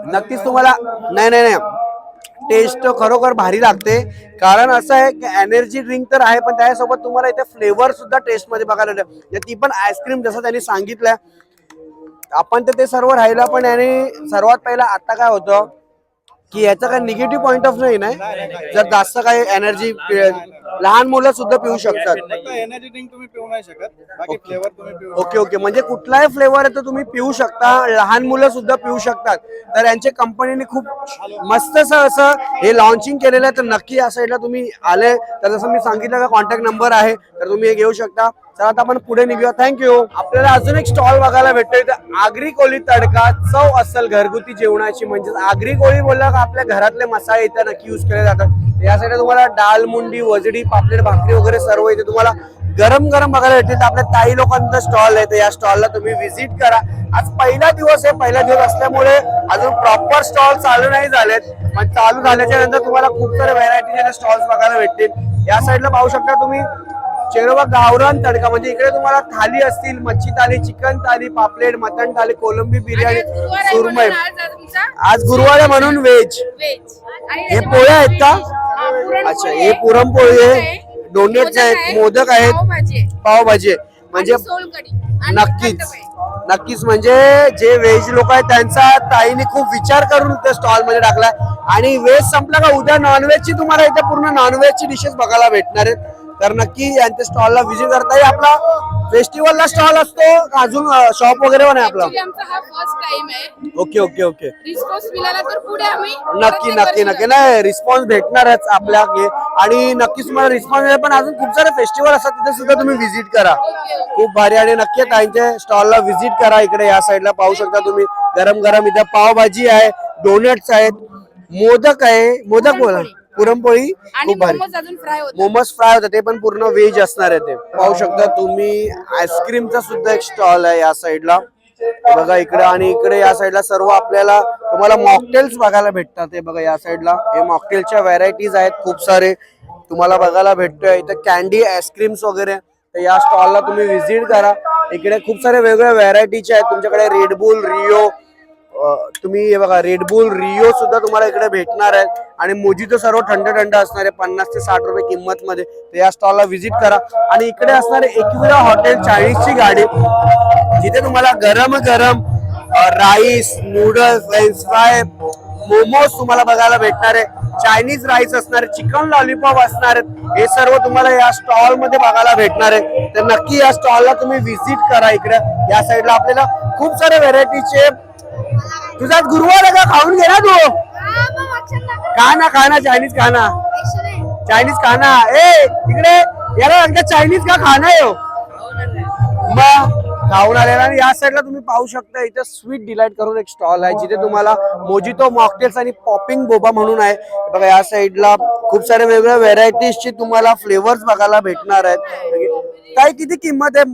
नक्कीच तुम्हाला नाही टेस्ट खरोखर भारी लागते. कारण असं आहे की एनर्जी ड्रिंक तर आहे, पण त्यासोबत तुम्हाला इथे फ्लेवर सुद्धा टेस्ट मध्ये बघायला मिळते, ती पण आईस्क्रीम, जसं त्यांनी सांगितलंय. आपण तर ते सर्व राहिलं, पण याने सर्वात पहिला आता काय होतं की याचा काही निगेटिव्ह पॉइंट ऑफ व्ह्यू नाही, जर जास्त काही एनर्जी लहान मुलं सुद्धा पिऊ शकतात. एनर्जी ड्रिंक तुम्ही पिऊ नाही शकत, बाकी फ्लेवर तुम्ही पिऊ ओके ओके, म्हणजे कुठलाही फ्लेवर आहे तो तुम्ही पिऊ शकता, लहान मुलं सुद्धा पिऊ शकतात. तर यांच्या कंपनीने खूप मस्त असं हे लॉन्चिंग केलेलं आहे. तर नक्की या साईडला तुम्ही आले तर जसं मी सांगितलं का कॉन्टॅक्ट नंबर आहे, तर तुम्ही हे घेऊ शकता. चला आता आपण पुढे निघूया. थँक्यू. आपल्याला अजून एक स्टॉल बघायला भेटतोय, इथं आगरी कोळी तडका, चव असेल घरगुती जेवणाची. म्हणजे आगरी कोळी बोलला का आपल्या घरातले मसाले इथं नक्की युज केले जातात. या साईडला तुम्हाला डाळ मुंडी, वजडी, पापलेट, भाकरी वगैरे सर्व इथे तुम्हाला गरम गरम बघायला भेटते. तर आपल्या ताई लोकांचा स्टॉल आहे, तर या स्टॉलला तुम्ही व्हिजिट करा. आज पहिला दिवस आहे, पहिला दिवस असल्यामुळे अजून प्रॉपर स्टॉल चालू नाही झालेत, पण चालू झाल्याच्या नंतर तुम्हाला खूप सारे व्हरायटीचे स्टॉल्स बघायला भेटतील. या साईडला पाहू शकता तुम्ही चेरोबा गावरान तडका, म्हणजे इकडे तुम्हाला थाली असतील, मच्छी थाली, चिकन थाली, पापलेट, मटन थाली, कोलंबी बिर्याणी, सुरमई. आज गुरुवार आहे म्हणून व्हेज. हे पोळ्या आहेत का? अच्छा, हे पुरणपोळी आहे, डोनेट्स आहेत, मोदक आहेत, पावभाजी आहे. म्हणजे नक्कीच नक्कीच, म्हणजे जे व्हेज लोक आहेत त्यांचा ताईने खूप विचार करून इथे स्टॉल मध्ये टाकलाय. आणि व्हेज संपला का उद्या नॉनव्हेजची तुम्हाला इथे पूर्ण नॉनव्हेजची डिशेस बघायला भेटणार आहेत. तर नक्की यांच्या स्टॉलला व्हिजिट करता येईल. आपला फेस्टिवलला स्टॉल असतो का अजून शॉप वगैरे पण आहे आपला? आमचा हा फर्स्ट टाइम आहे. ओके ओके ओके, रिस्पॉन्स मिळाला तर पुढे आम्ही नक्की नक्की नक्की, नाही रिस्पॉन्स भेटणारच आपल्या. आणि नक्कीच तुम्हाला रिस्पॉन्स मिळेल. पण अजून खूप सारे फेस्टिवल असतात, तिथे सुद्धा तुम्ही व्हिजिट करा, खूप भारी. आणि नक्की ताईंच्या स्टॉलला व्हिजिट करा. इकडे या साईडला पाहू शकता तुम्ही गरम गरम इथे पावभाजी आहे, डोनट्स आहेत, मोदक आहे, मोदक बोला, पुरणपोळी, खूप भारी. मोमोज फ्राय होतं, ते पण पूर्ण व्हेज असणार आहे. ते पाहू शकता तुम्ही. आईस्क्रीमचा सुद्धा एक स्टॉल आहे या साईडला बघा इकडे. आणि इकडे या साईडला सर्व आपल्याला तुम्हाला मॉकटेल्स बघायला भेटतात. हे बघा या साईडला हे मॉकटेलच्या व्हरायटीज आहेत, खूप सारे तुम्हाला बघायला भेटतोय. इथं कॅन्डी, आईस्क्रीम्स वगैरे. तर या स्टॉलला तुम्ही व्हिजिट करा. इकडे खूप सारे वेगवेगळ्या व्हरायटीचे आहेत तुमच्याकडे. रेडबुल, रिओ, तुम्ही हे बघा रेडबुल, रिओ सुद्धा तुम्हाला इकडे भेटणार आहेत. आणि मोजितो सर्व थंड थंड असणार आहे, 50 ते 60 रुपये किंमत मध्ये. तर या स्टॉलला व्हिजिट करा. आणि इकडे असणारे एकविरा हॉटेल चायनीजची गाडी, जिथे तुम्हाला गरम गरम rice, noodles, French fry, momos तुम्हाला बघायला भेटणार आहे. चायनीज राईस असणार, चिकन लॉलीपॉप असणार आहेत. हे सर्व तुम्हाला या स्टॉल मध्ये बघायला भेटणार आहे. तर नक्की या स्टॉलला तुम्ही व्हिजिट करा. इकडे या साईडला आपल्याला खूप सारे व्हरायटीचे. तुझा गुरुवार आहे का? खाऊन घे ना तू, खाना खाना चायनीज खाना, चायनीज खाना. ए तिकडे याला सांगता चायनीज का खाना आहे मग खाऊन आलेला. आणि या साईडला तुम्ही पाहू शकता इथे स्वीट डिलाइट करून एक स्टॉल आहे, जिथे तुम्हाला मोजितो, मॉकटेल्स आणि पॉपिंग बोबा म्हणून आहे. बघा या साईडला खूप सारे वेगवेगळ्या व्हरायटीजचे तुम्हाला फ्लेवर्स बघायला भेटणार आहेत. काय किती किंमत आहे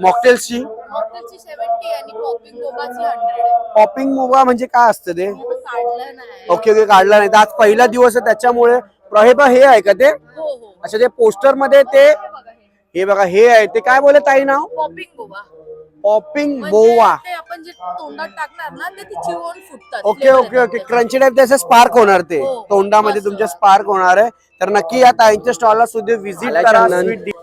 मॉकटेल्सची? 70 आणि पॉपिंग बोबाची 100. पॉपिंग बोबा म्हणजे काय असतं ते? काढलं नाही. ओके ओके, काढला नाही. तर आज पहिला दिवस आहे त्याच्यामुळे हे आहे का ते? हो. अच्छा, ते पोस्टर मध्ये ते हे बघा हे आहे. ते काय बोलत ताई नाव? Popping boba. Popping boba. ते आपण जे तोंडात टाकणार ना ते चिवून फुटतात. Okay okay okay, crunchy type त्याचं स्पार्क होणार, ते तोंडामध्ये तुमच्या स्पार्क होणार आहे. तर नक्की या ताईंच्या स्टॉलला सुद्धा व्हिजिट करा.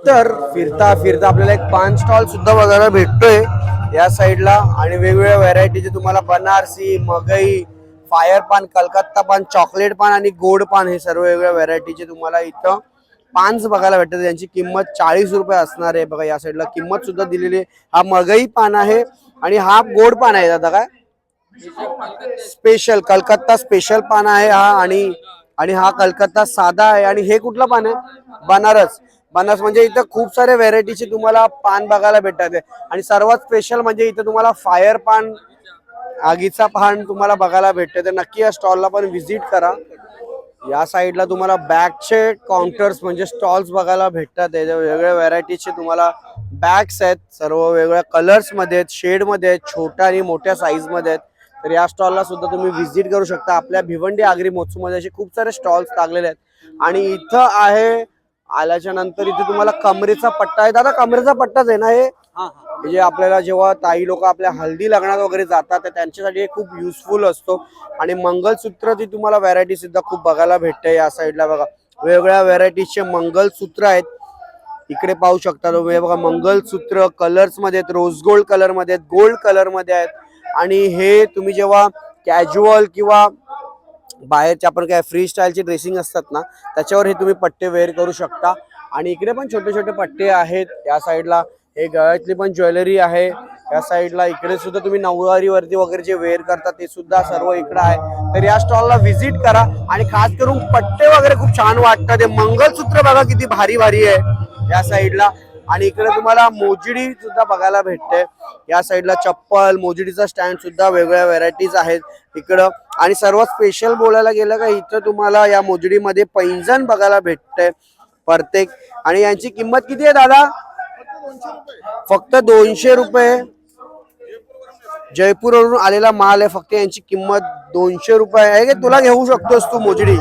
तर फिरता फिरता आपल्याला एक पान स्टॉल सुद्धा बघायला भेटतोय या साईडला. आणि वेगवेगळ्या व्हरायटीचे तुम्हाला बनारसी, मगई, फायर पान, कलकत्ता पान, चॉकलेट पान आणि गोड पान, हे सर्व वेगवेगळ्या व्हरायटीचे तुम्हाला इथं पान्स बघायला भेटतात. यांची किंमत 40 रुपये असणार आहे. बघा या साईडला किंमत सुद्धा दिलेली आहे. हा मगई पान आहे आणि हा गोड पान आहे. दादा काय स्पेशल कलकत्ता स्पेशल पान आहे हा. आणि हा कलकत्ता साधा आहे. आणि हे कुठलं पान आहे? बनारस. बनारस म्हणजे इथं खूप सारे व्हेरायटीचे तुम्हाला पान बघायला भेटतात. आणि सर्वात स्पेशल म्हणजे इथं तुम्हाला फायर पान, आगीचा पान तुम्हाला बघायला भेटते. तर नक्की या स्टॉलला पण व्हिजिट करा. या साईडला तुम्हाला बॅगचे काउंटर्स म्हणजे स्टॉल्स बघायला भेटतात. वेगवेगळ्या व्हरायटीचे तुम्हाला बॅग्स आहेत, सर्व वेगवेगळ्या कलर्स मध्ये आहेत, शेड मध्ये आहेत, छोट्या आणि मोठ्या साईज मध्ये आहेत. तर या स्टॉलला सुद्धा तुम्ही व्हिजिट करू शकता. आपल्या भिवंडी आगरी महोत्सव मध्ये असे खूप सारे स्टॉल्स लागलेले आहेत. आणि इथं आहे आल्याच्या नंतर इथे तुम्हाला कमरेचा पट्टा आहे. दादा कमरेचा पट्टाच आहे ना हे? म्हणजे आपल्याला जेव्हा ताई लोक आपल्या हल्दी लग्नात वगैरे जातात तर त्यांच्यासाठी हे खूप युजफुल असतो. आणि मंगलसूत्र ती तुम्हाला व्हरायटी सुद्धा खूप बघायला भेटते. या साईडला बघा वेगवेगळ्या व्हरायटीचे मंगलसूत्र आहेत. इकडे पाहू शकता तुम्ही बघा मंगलसूत्र कलर्स मध्ये आहेत, रोज गोल्ड कलर मध्ये आहेत, गोल्ड कलर मध्ये आहेत. आणि हे तुम्ही जेव्हा कॅज्युअल किंवा बाहेरचे आपण काय फ्री स्टाईलचे ड्रेसिंग असतात ना त्याच्यावर हे तुम्ही पट्टे वेअर करू शकता. आणि इकडे पण छोटे छोटे पट्टे आहेत. या साईडला हे गळ्यातली पण ज्वेलरी आहे. या साईडला इकडे सुद्धा तुम्ही नऊवारीवरती वगैरे जे वेअर करतात ते सुद्धा सर्व इकडे आहे. तर या स्टॉलला व्हिजिट करा. आणि खास करून पट्टे वगैरे खूप छान वाटतात. ते मंगलसूत्र बघा किती भारी भारी आहे या साईडला. आणि इकडे तुम्हाला मोजडी सुद्धा बघायला भेटते. या साईडला चप्पल मोजडीचा स्टँड सुद्धा वेगवेगळ्या व्हेरायटीज आहेत इकडं. आणि सर्वात स्पेशल बोलायला गेलं का इथं तुम्हाला या मोजडीमध्ये पैंजण बघायला भेटते प्रत्येक. आणि यांची किंमत किती आहे दादा? फक्त 200 रुपये. जयपूरवरून आलेला माल आहे. फक्त यांची किंमत 200 रुपये आहे. तुला घेऊ शकतोस तू मोजडी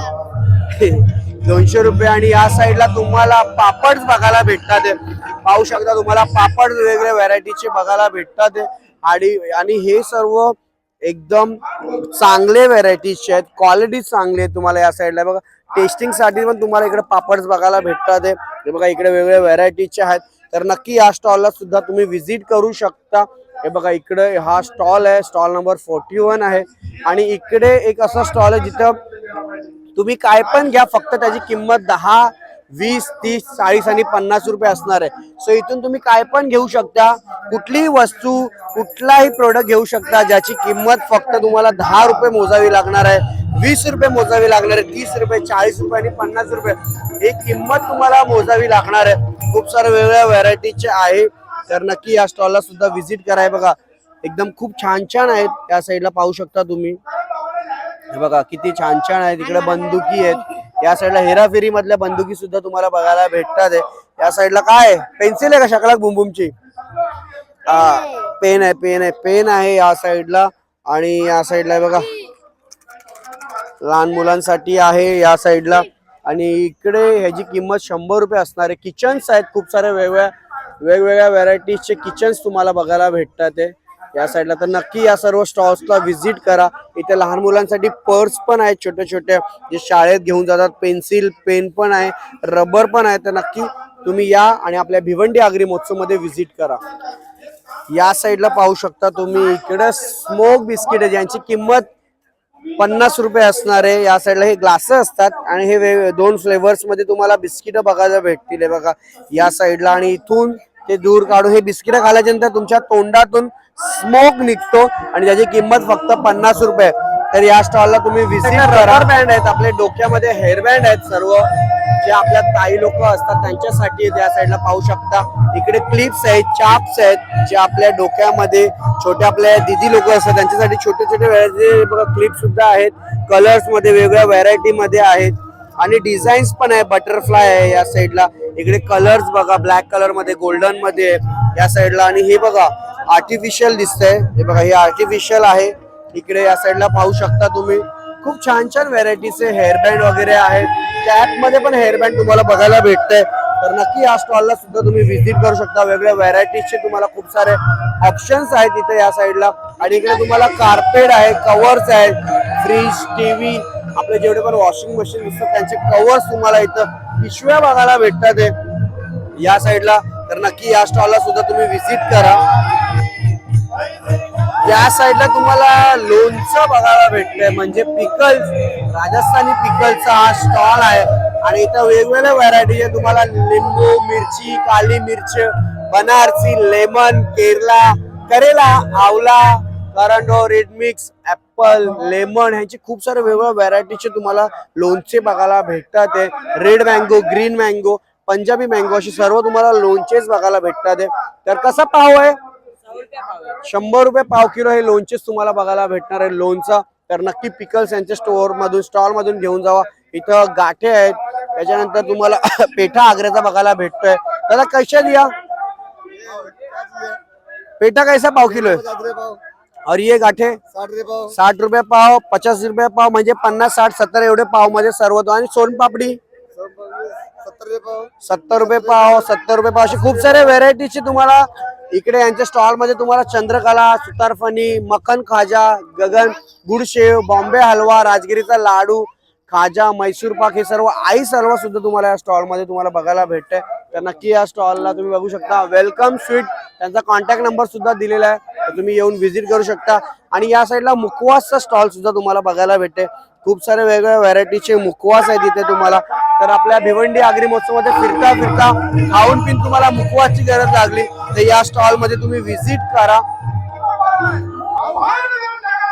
200 रुपये. आणि या साईडला तुम्हाला पापड बघायला भेटतात. पाहू शकता तुम्हाला पापड वेगवेगळ्या व्हरायटीचे बघायला भेटतात. आणि हे सर्व एकदम चांगले व्हरायटीचे आहेत. क्वालिटी चांगली आहे. तुम्हाला या साईडला बघा टेस्टिंग साठी पण तुम्हाला इकडे पापड बघायला भेटतात. हे बघा इकडे वेगवेगळ्या व्हरायटीचे आहेत. तर नक्की या स्टॉलला सुद्धा तुम्ही व्हिजिट करू शकता. हे बघा इकडे हा स्टॉल आहे. स्टॉल नंबर 41 आहे. आणि इकडे एक असा स्टॉल आहे जिथं तुम्ही काय पण घ्या फक्त त्याची किंमत 10, 20, 30, 40 आणि 50 रुपये असणार आहे. सो इथून तुम्ही काय पण घेऊ शकता. कुठलीही वस्तू कुठलाही प्रोडक्ट घेऊ शकता ज्याची किंमत फक्त तुम्हाला 10 रुपये मोजावी लागणार आहे, 20 रुपये मोजावी लागणार आहे, 30 रुपये, 40 रुपये आणि 50 रुपये ही किंमत तुम्हाला मोजावी लागणार आहे. खूप सारे वेगवेगळ्या व्हरायटीचे आहे. तर नक्की या स्टॉलला सुद्धा व्हिजिट करा. बघा एकदम खूप छान छान आहेत. त्या साईडला पाहू शकता तुम्ही. हे बघा किती छान छान आहेत. इकडे बंदुकी आहेत. या साईडला हेराफेरी मधल्या बंदुकी सुद्धा तुम्हाला बघायला भेटतात. या साईडला काय पेन्सिल आहे का शकलाक बुमबुमची? पेन आहे पेन आहे या साईडला. आणि या साईडला बघा लहान मुलांसाठी आहे या साईडला. आणि इकडे ह्याची किंमत 100 रुपये असणार आहे. किचन्स आहेत. खूप सारे वेगवेगळ्या व्हरायटीजचे किचन्स तुम्हाला बघायला भेटतात या साईडला. तर नक्की या सर्व स्टॉल्सला व्हिजिट करा. इथे लहान मुलांसाठी पर्स पण आहेत छोट्या छोट्या जे शाळेत घेऊन जातात. पेन्सिल पेन पण आहे, रबर पण आहे. तर नक्की तुम्ही या आणि आपल्या भिवंडी आगरी महोत्सव मध्ये व्हिजिट करा. या साईडला पाहू शकता तुम्ही इकडे स्मोक बिस्किट आहे ज्यांची किंमत 50 रुपये असणार आहे. या साईडला हे ग्लास असतात आणि हे 2 फ्लेवर्स मध्ये तुम्हाला बिस्किट बघायला भेटतील. हे बघा या साईडला. आणि इथून ते दूर काढून हे बिस्किट खाल्ल्यानंतर तुमच्या तोंडातून स्मोक निघतो आणि त्याची किंमत फक्त 50 रुपये. तर या स्टॉलला तुम्ही व्हिजिट करा. बँड आहेत आपले डोक्यामध्ये, हेअर बँड आहेत सर्व जे आपल्या ताई लोक असतात त्यांच्यासाठी. या साईडला पाहू शकता इकडे क्लिप्स आहेत, चाप्स आहेत जे आपल्या डोक्यामध्ये छोट्या आपल्या दिदी लोक असतात त्यांच्यासाठी छोटे छोटे बघा क्लिप सुद्धा आहेत. कलर्स मध्ये वेगवेगळ्या व्हरायटी मध्ये आहेत. आणि डिझाईन्स पण आहे. बटरफ्लाय आहे या साईडला. इकडे कलर्स बघा ब्लॅक कलर मध्ये, गोल्डन मध्ये या साईडला. आणि हे बघा आर्टिफिशियल दिसतंय. हे बघा हे आर्टिफिशियल आहे. इकडे या साईडला पाहू शकता तुम्ही खूप छान छान व्हरायटीचे हेअरबँड वगैरे आहेत. कॅप मध्ये पण हेअरबँड तुम्हाला बघायला भेटतंय. तर नक्की या स्टॉलला सुद्धा तुम्ही व्हिजिट करू शकता. वेगवेगळ्या व्हरायटीजचे तुम्हाला खूप सारे ऑप्शन्स आहेत इथे या साईडला. आणि इकडे तुम्हाला कार्पेट आहे, कव्हर्स आहेत, फ्रीज, टीव्ही, आपले जेवढे पण वॉशिंग मशीन दिसतात त्यांचे कव्हर्स तुम्हाला इथं पिशव्या बघायला भेटतात या साईडला. तर नक्की या स्टॉलला सुद्धा तुम्ही व्हिजिट करा. या साईडला तुम्हाला लोणचं बघायला भेटतंय म्हणजे पिकल्स, राजस्थानी पिकलचा हा स्टॉल आहे. आणि इथं वेगवेगळ्या व्हरायटी आहे. तुम्हाला लिंबू, मिरची, काली मिर्च, बनारसी, लेमन, करेला, आवला, करंडो, रेड मिक्स, ऍपल, लेमन ह्यांची खूप सारे वेगवेगळ्या व्हरायटीचे तुम्हाला लोणचे बघायला भेटतात. Red mango, green mango, Punjabi mango असे सर्व तुम्हाला लोणचेच बघायला भेटतात. तर कसा पाव आहे? 100 रुपये पाव किलो हे लोणचेच तुम्हाला बघायला भेटणार आहे लोणचा. तर नक्की पिकल्स यांच्या स्टॉल मधून घेऊन जावा. इथं गाठे आहेत. त्याच्यानंतर तुम्हाला पेठा आग्र्याचा बघायला भेटतोय. दादा कैसा दिया पेठा? कैसा पाव किलो आहे? और ये गाठे 60 रुपये पाव, 50 रुपये पाव म्हणजे 50, 60, 70 एवढे पाव मध्ये सर्व. आणि सोनपापडी 70 रुपये पाव, 70 रुपये पाव असे खूप सारे व्हेरायटीचे तुम्हाला इकडे यांच्या स्टॉल मध्ये तुम्हाला चंद्रकला, सुतारफणी, मक्खन खाजा, गगन, गुडशेव, बॉम्बे हलवा, राजगिरीचा लाडू, खाजा, मैसूर पाक हे सर्व सर्व सुद्धा तुम्हाला या स्टॉल मध्ये तुम्हाला बघायला भेटतंय. तर नक्की या स्टॉलला तुम्ही बघू शकता. वेलकम स्वीट त्यांचा कॉन्टॅक्ट नंबर सुद्धा दिलेला आहे. तर तुम्ही येऊन व्हिजिट करू शकता. आणि या साईडला मुखवासचा स्टॉल सुद्धा तुम्हाला बघायला भेटते. खूप सारे वेगवेगळ्या व्हरायटीचे मुखवास आहेत इथे तुम्हाला. तर आपल्या भिवंडी आगरी महोत्सवमध्ये फिरता फिरता खाऊन पिऊन तुम्हाला मुखवासची गरज लागली तर या स्टॉल मध्ये तुम्ही व्हिजिट करा.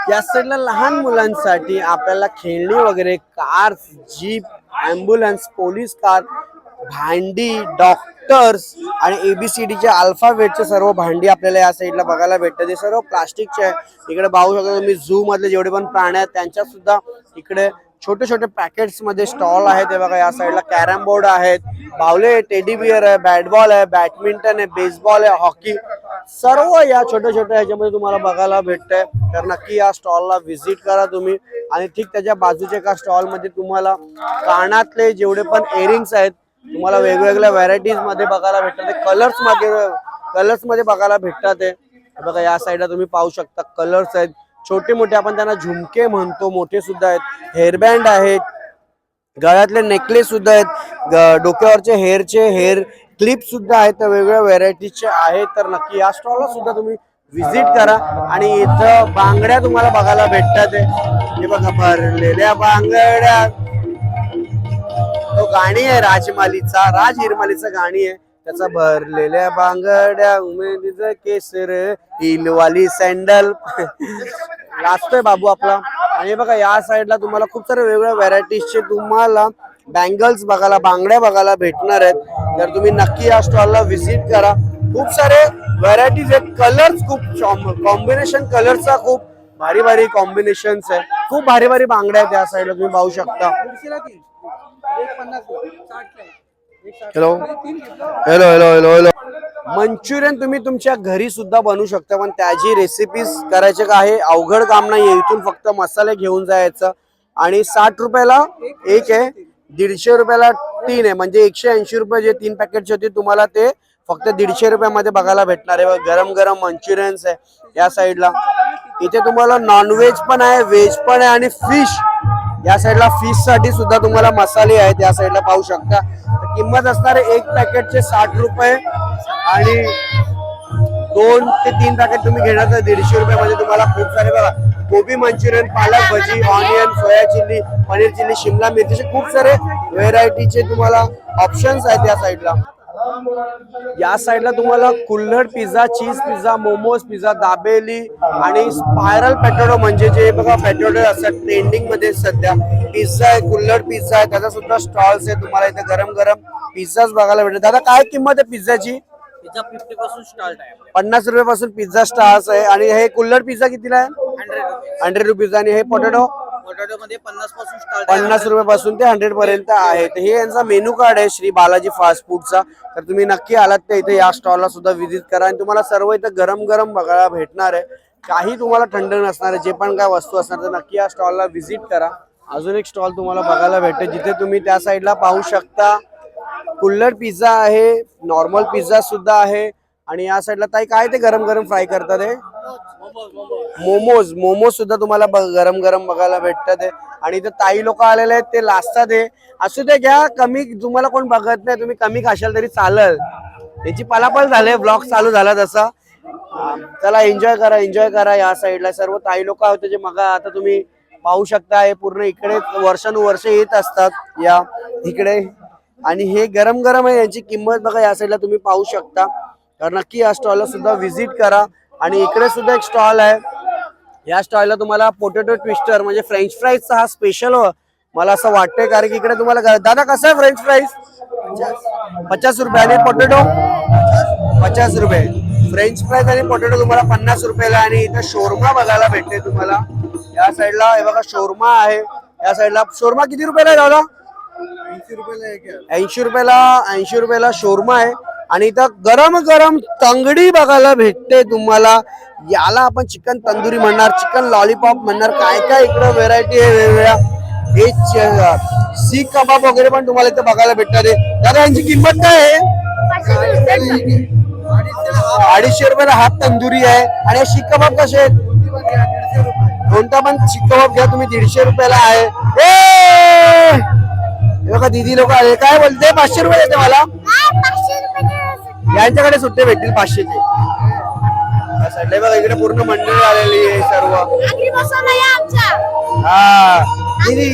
या साईडला लहान मुलांसाठी आपल्याला खेळणी वगैरे, cars, jeep, ambulance, police car, भांडी, डॉक्टर्स आणि ABCDचे अल्फाबेटचे सर्व भांडी आपल्याला या साईडला बघायला भेटतात. ते सर्व प्लास्टिकचे आहे. इकडे पाहू शकता तुम्ही झू मधले जेवढे पण प्राणी आहेत त्यांच्या सुद्धा इकडे छोटे छोटे पॅकेट्स मध्ये स्टॉल आहेत. हे बघा या साईडला कॅरम बोर्ड आहेत, बावले, टेडी बिअर आहे, बॅट बॉल आहे, बॅडमिंटन आहे, बेसबॉल आहे, हॉकी, सर्व या छोट्या छोट्या ह्याच्यामध्ये तुम्हाला बघायला भेटतंय. तर नक्की या स्टॉलला व्हिजिट करा तुम्ही. आणि ठीक त्याच्या बाजूच्या एका स्टॉल मध्ये तुम्हाला कानातले जेवढे पण इयरिंग्स आहेत तुम्हाला वेगवेगळ्या व्हरायटीज मध्ये बघायला भेटतात. कलर्स मध्ये बघायला भेटतात. हे बघा या साईडला तुम्ही पाहू शकता कलर्स आहेत, छोटे मोठे आपण त्यांना झुमके म्हणतो, मोठे सुद्धा आहेत, हेअरबँड आहेत, गळ्यातले नेकलेस सुद्धा आहेत, डोक्यावरचे हेअर क्लिप सुद्धा आहेत. तर वेगवेगळ्या व्हरायटीचे आहेत. तर नक्की या स्टॉलला सुद्धा तुम्ही व्हिजिट करा. आणि इथं बांगड्या तुम्हाला बघायला भेटतात. हे बघा भरलेल्या बांगड्या, तो गाणी आहे राज हिरमालीचा गाणी आहे त्याचा. भरलेल्या बांगड्या, उमेदीचं केसर, हिलवाली सँडल लाजतोय बाबू आपला. आणि बघा या साईडला तुम्हाला खूप सारे वेगवेगळ्या व्हरायटीजचे तुम्हाला बँगल्स बघायला, बांगड्या बघायला भेटणार आहेत. तर तुम्ही नक्की या स्टॉलला व्हिजिट करा. खूप सारे व्हरायटीज आहेत, कलर्स खूप, कॉम्बिनेशन कलरचा खूप भारी भारी कॉम्बिनेशन्स आहे. खूप भारी भारी बांगड्या आहेत या साईडला तुम्ही पाहू शकता. Hello hello hello hello hello Manchurian तुम्ही तुमच्या घरी सुद्धा बनवू शकता. पण त्याची रेसिपीज करायचे का आहे, अवघड काम नाहीये. इथून फक्त मसाले घेऊन जायचं आणि 60 रुपयाला एक आहे, 150 रुपयाला 3 आहे. म्हणजे 180 रुपये जे 3 पॅकेटचे होते तुम्हाला ते फक्त 150 रुपयामध्ये बघायला भेटणार आहे. गरम गरम मंचुरियन्स आहे या साईडला. इथे तुम्हाला नॉनव्हेज पण आहे, व्हेज पण आहे आणि फिश. या साईडला फिश साठी सुद्धा तुम्हाला मसाले आहेत या साईडला पाहू शकता. किंमत असणार आहे एक पॅकेटचे 60 रुपये आणि 2 ते 3 पॅकेट तुम्ही घेणार तर 150 रुपयामध्ये तुम्हाला खूप सारे बघा गोबी मंचुरियन, पालक भजी, ऑनियन, सोया चिल्ली, पनीर चिल्ली, शिमला मिरची, खूप सारे व्हेरायटीचे तुम्हाला ऑप्शन्स आहेत या साईडला. या साईडला तुम्हाला kulhad pizza, cheese pizza, momos pizza, dabeli आणि स्पायरल पॅटेटो म्हणजे जे बघा पॅटेटो असतात ट्रेंडिंग मध्ये सध्या. पिझ्झा आहे, कुल्हड पिझ्झा आहे, त्याचा सुद्धा स्टॉल्स आहे. तुम्हाला इथे गरम गरम पिझ्झाच बघायला भेटतात. दादा काय किंमत आहे पिझ्झाची? पिझ्झा 50 पासून स्टार्ट आहे. 50 रुपयापासून पिझ्झा स्टार्स आहे. आणि हे कुल्हड पिझ्झा कितीला आहे? 100 रुपीज. आणि हे पोटॅटो मध्ये 50 पासून स्टार्ट 50 रुपयापासून ते 100 पर्यंत आहे. हे यांचा मेनू कार्ड आहे श्री बालाजी फास्ट फूडचा. तर तुम्ही नक्की आलात तर इथे या स्टॉलला सुद्धा व्हिजिट करा. आणि तुम्हाला सर्व इथं गरम गरम बघायला भेटणार आहे. काही तुम्हाला थंड नसणार आहे. जे पण काय वस्तू असणार तर नक्की या स्टॉलला व्हिजिट करा. अजून एक स्टॉल तुम्हाला बघायला भेटते जिथे तुम्ही त्या साईडला पाहू शकता कुल्हड पिझ्झा आहे, नॉर्मल पिझ्झा सुद्धा आहे. आणि या साईडला ताई काय ते गरम गरम फ्राय करतात हे मोमोज सुद्धा तुम्हाला गरम गरम बघायला भेटतात. आणि इथे ताई लोक आलेले आहेत ते लाजतात. हे असू दे घ्या, कमी तुम्हाला कोण बघत नाही, तुम्ही कमी खाशाल तरी चालेल. याची पलापल झाले, ब्लॉग चालू झाला तसा. चला एन्जॉय करा. या साईडला सर्व ताई लोक होते जे मग आता तुम्ही पाहू शकता. हे पूर्ण इकडे वर्षानुवर्ष येत असतात या इकडे. आणि हे गरम गरम आहे. यांची किंमत बघा या साईडला तुम्ही पाहू शकता. तर नक्की या स्टॉलला सुद्धा व्हिजिट करा. आणि इकडे सुद्धा एक स्टॉल आहे. या स्टॉलला तुम्हाला पोटॅटो ट्विस्टर म्हणजे फ्रेंच फ्राईजचा हा स्पेशल मला असं वाटतंय. कारण की इकडे तुम्हाला दादा कसं आहे फ्रेंच फ्राईज? 50 रुपये आणि पोटॅटो 50 रुपये. फ्रेंच फ्राईज आणि पोटॅटो तुम्हाला 50 रुपयाला. आणि इथं शोरमा बघायला भेटते तुम्हाला या साईडला. हे बघा शोरमा आहे या साईडला. शोरमा किती रुपयाला आहे दादा? 80 रुपयाला शोरमा आहे. आणि इथं गरम गरम तंगडी बघायला भेटते तुम्हाला. याला आपण चिकन तंदुरी म्हणणार, चिकन लॉलीपॉप म्हणणार, काय काय इकडं व्हेरायटी आहे वेगवेगळ्या. हे सीख कबाब वगैरे पण तुम्हाला इथं बघायला भेटणार आहे. दादा यांची किंमत काय आहे? 250 रुपयाला हाफ तंदुरी आहे. आणि सीख कबाब कसे आहेत? कोणता पण सीख कबाब घ्या तुम्ही 150 रुपयाला आहे. बघा दीदी लोक आले. काय बोलते? 500 रुपये देते मला. यांच्याकडे सुट्टे भेटतील 500चे. या साईडला बघा इकडे पूर्ण मंडळी आलेली आहे सर्व. आगरी मसाला या आमच्या हा दीदी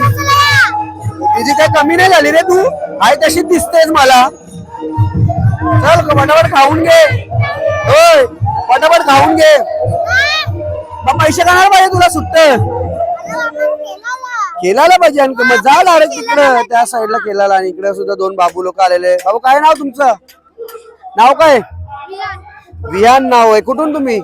दीदी काही कमी नाही झाली रे, तू आहे तशीच दिसतेस मला. चल पटापट खाऊन घे, होय पटापट खाऊन घे. मग पैसे करणार पाहिजे तुला सुट्ट केलाला पाहिजे. आणि मग जा डायरेक्ट तिकडं त्या साईडला केलाला. आणि इकडे सुद्धा दोन बाबू लोक आलेले. बाबू काय नाव तुमचं? नाव काय? विहान नाव आहे. कुठून तुम्ही?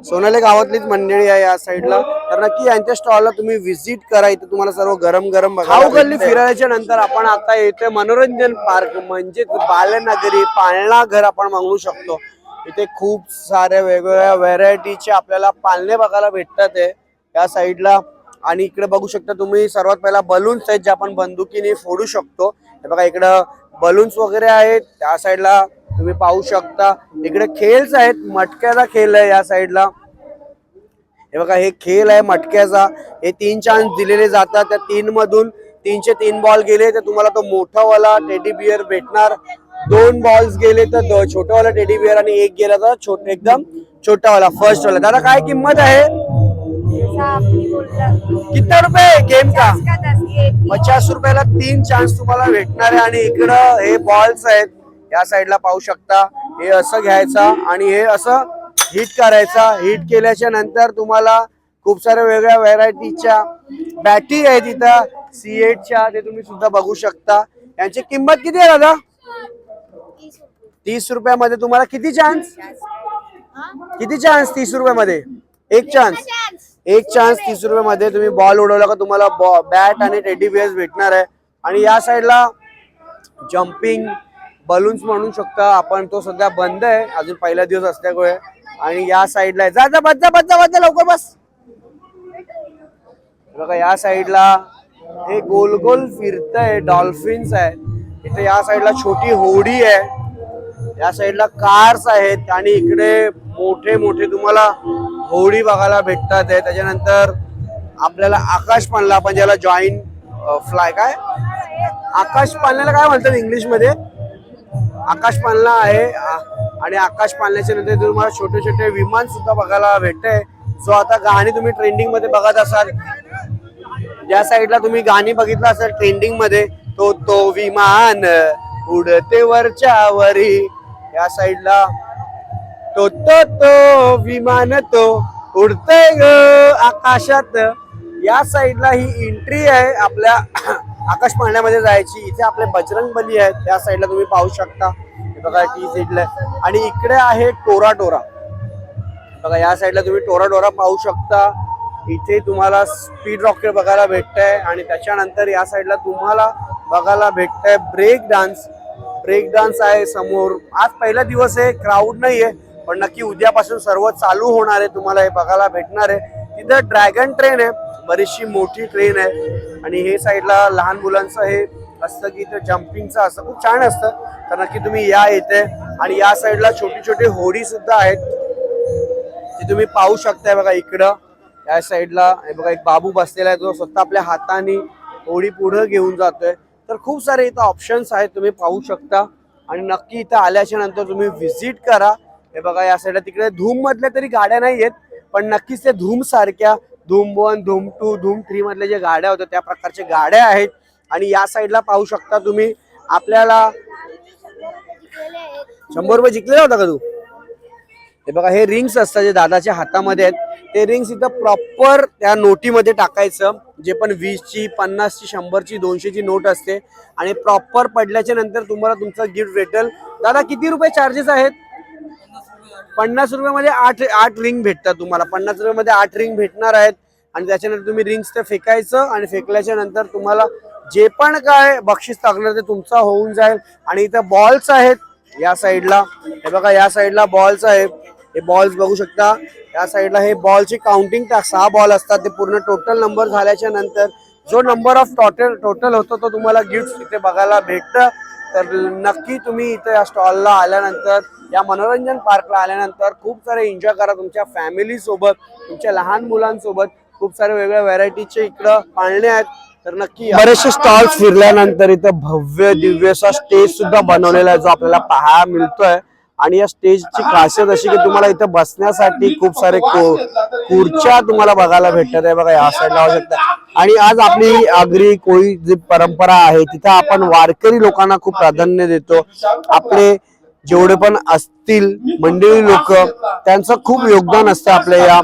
सोनाली गावातलीच मंडळी आहे या साईडला. तर नक्की यांच्या स्टॉलला तुम्ही व्हिजिट करा. इथे तुम्हाला सर्व गरम गरम खाऊ गल्ली फिरायच्या नंतर आपण आता येते मनोरंजन पार्क म्हणजे बालनगरी पाळणा घर आपण मागू शकतो. इथे खूप साऱ्या वेगवेगळ्या व्हेरायटीचे आपल्याला पाळणे बघायला भेटतात आहे या साईडला. आणि इकडे बघू शकता तुम्ही सर्वात पहिला बलून्स आहेत जे आपण बंदुकीने फोडू शकतो. हे बघा इकडं बलून्स वगैरे आहेत. त्या साईडला तुम्ही पाहू शकता. इकडे खेळच आहेत. मटक्याचा खेळ आहे या साईडला. हे बघा हे खेळ आहे मटक्याचा. हे 3 चान्स दिलेले जातात. त्या 3 मधून 3चे 3 बॉल गेले तर तुम्हाला तो मोठावाला टेडी बिअर भेटणार. 2 बॉल्स गेले तर छोटावाला टेडी बिअर आणि 1 गेला तर एकदम छोटावाला फर्स्ट वाला. दादा काय किंमत आहे? कितना रुपये गेम का? 50 रुपयाला 3 चान्स तुम्हाला भेटणार आहे. आणि इकडं हे बॉल्स आहेत या साईडला पाहू शकता. हे असं घ्यायचं आणि हे असं हिट करायचा. हिट केल्याच्या नंतर तुम्हाला खूप साऱ्या वेगळ्या व्हेरायटीच्या बॅटी आहेत इथं C8च्या. ते तुम्ही सुद्धा बघू शकता. यांची किंमत किती आहे दादा? 30 रुपयामध्ये तुम्हाला किती चान्स? किती चान्स 30 रुपयामध्ये? 1 चान्स. 1 चान्स 30 रुपयामध्ये तुम्ही बॉल उडवला का तुम्हाला बॅट आणि टेडी बिअर्स भेटणार आहे. आणि या साईडला जम्पिंग बलून्स म्हणू शकता आपण. तो सध्या बंद आहे अजून पहिला दिवस असल्यामुळे. आणि या साईडला आहे जा बच्चा लवकर बस. बघा या साईडला हे गोल गोल फिरतंय डॉल्फिन्स आहे. इथे या साईडला छोटी होडी आहे. या साईडला कार्स आहेत. आणि इकडे मोठे मोठे तुम्हाला होडी बघायला भेटतात आहे. त्याच्यानंतर आपल्याला आकाश पाळणा आपण ज्याला जॉईंट फ्लाय काय आकाश पाळण्याला काय म्हणतात इंग्लिश मध्ये? आकाश पाळणा आहे. आणि आकाश पाळण्याच्या नंतर तुम्हाला छोटे छोटे विमान सुद्धा बघायला भेटते. जो आता गाणी तुम्ही ट्रेंडिंग मध्ये बघत असाल. ज्या साईडला तुम्ही गाणी बघितलं असाल ट्रेंडिंग मध्ये तो विमान उडते वरच्या वरी. या साईडला तो विमान तो उडते ग आकाशात. या साईडला ही एंट्री आहे आपल्या आकाश पाळण्यामध्ये जायची. इथे आपले बजरंग बली आहेत. त्या साईडला तुम्ही पाहू शकता. बघा टी साईडला. आणि इकडे आहे टोरा टोरा. बघा या साईडला तुम्ही टोरा टोरा पाहू शकता. इथे तुम्हाला स्पीड रॉकेट बघायला भेटतंय. आणि त्याच्यानंतर या साईडला तुम्हाला बघायला भेटतंय ब्रेक डान्स. ब्रेक डान्स आहे समोर. आज पहिला दिवस आहे क्राऊड नाहीये पण नक्की उद्यापासून सर्व चालू होणार आहे. तुम्हाला हे बघायला भेटणार आहे. तिथं ड्रॅगन ट्रेन आहे. बरीचशी मोठी ट्रेन आहे. आणि हे साईडला लहान मुलांचं हे असतं की इथं जम्पिंगचं असतं खूप छान असतं. तर नक्की तुम्ही या इथे. आणि या साईडला छोटी छोटी होडी सुद्धा आहेत ते तुम्ही पाहू शकताय. बघा इकडं या साईडला हे बघा एक बाबू बसलेला आहे. तो स्वतः आपल्या हाताने होडी पुढे घेऊन जातोय. तर खूप सारे इथं ऑप्शन्स आहेत तुम्ही पाहू शकता. आणि नक्की इथं आल्याच्या नंतर तुम्ही व्हिजिट करा. हे बघा या साईडला तिकडे धूम मधल्या तरी गाड्या नाही आहेत पण नक्कीच ते धूम सारख्या धूम 1 धूम 2 धूम 3 मधल्या ज्या गाड्या होत्या त्या प्रकारच्या गाड्या आहेत. आणि या साईडला पाहू शकता तुम्ही आपल्याला 100 रुपये जिंकलेला होता का तू? हे बघा हे रिंग्स असतात जे दादाच्या हातामध्ये आहेत. ते रिंग्स इथं प्रॉपर त्या नोटीमध्ये टाकायचं. जे पण 20ची 50ची 100ची 200ची नोट असते. आणि प्रॉपर पडल्याच्या नंतर तुम्हाला तुमचं गिफ्ट भेटेल. दादा किती रुपये चार्जेस आहेत? 50 रुपयामध्ये 8 रिंग भेटतात तुम्हाला. 50 रुपयामध्ये 8 रिंग भेटणार आहेत. आणि त्याच्यानंतर तुम्ही रिंग्स ते फेकायचं. आणि फेकल्याच्या नंतर तुम्हाला जे पण काय बक्षीस टाकणार ते तुमचा होऊन जाईल. आणि इथं बॉल्स आहेत या साईडला. हे बघा या साईडला बॉल्स आहेत. हे बॉल्स बघू शकता. या साईडला हे बॉलची काउंटिंग 6 बॉल असतात. ते पूर्ण टोटल नंबर झाल्याच्या नंतर जो नंबर ऑफ टोटल होतो तो तुम्हाला गिफ्ट इथे बघायला भेटतं. तर नक्की तुम्ही इथे या स्टॉलला आल्यानंतर या मनोरंजन पार्कला आल्यानंतर खूप सारे एन्जॉय करा तुमच्या फॅमिली सोबत तुमच्या लहान मुलांसोबत. खूप सारे वेगळ्या व्हेरायटीचे इकडं पाळणे आहेत. तर नक्की बरेचसे स्टॉल्स फिरल्यानंतर इथं भव्य दिव्य असा स्टेज सुद्धा बनवलेला आहे जो आपल्याला पाहायला मिळतोय. आणि या स्टेजची खासियत अशी की तुम्हाला इथं बसण्यासाठी खूप सारे खुर्च्या तुम्हाला बघायला भेटतात आहे बघा, या साईडला लावू शकता. आणि आज आपली आगरी कोळी जी परंपरा आहे तिथं आपण वारकरी लोकांना खूप प्राधान्य देतो. आपले जेवढे पण असतील मंडळी लोक त्यांचं खूप योगदान असतं आपल्या या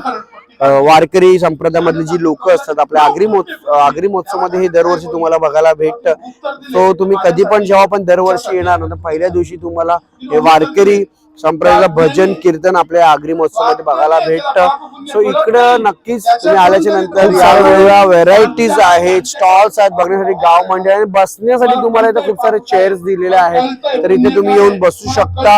वारकरी संप्रदायामधली जी लोक असतात. आपल्या आगरी महोत्सव मध्ये हे दरवर्षी तुम्हाला बघायला भेटतं. तो तुम्ही कधी पण जेव्हा पण दरवर्षी येणार ना, पहिल्या दिवशी तुम्हाला हे वारकरी संप्रदायाला भजन कीर्तन आपल्या आगरी महोत्सव मध्ये बघायला भेटतं. सो इकडं नक्कीच तुम्ही आल्याच्या नंतर वेगवेगळ्या व्हेरायटीज आहेत, स्टॉल्स आहेत बघण्यासाठी, गाव मंडळ आणि बसण्यासाठी तुम्हाला इथं खूप सारे चेअर्स दिलेले आहेत. तर इथे तुम्ही येऊन बसू शकता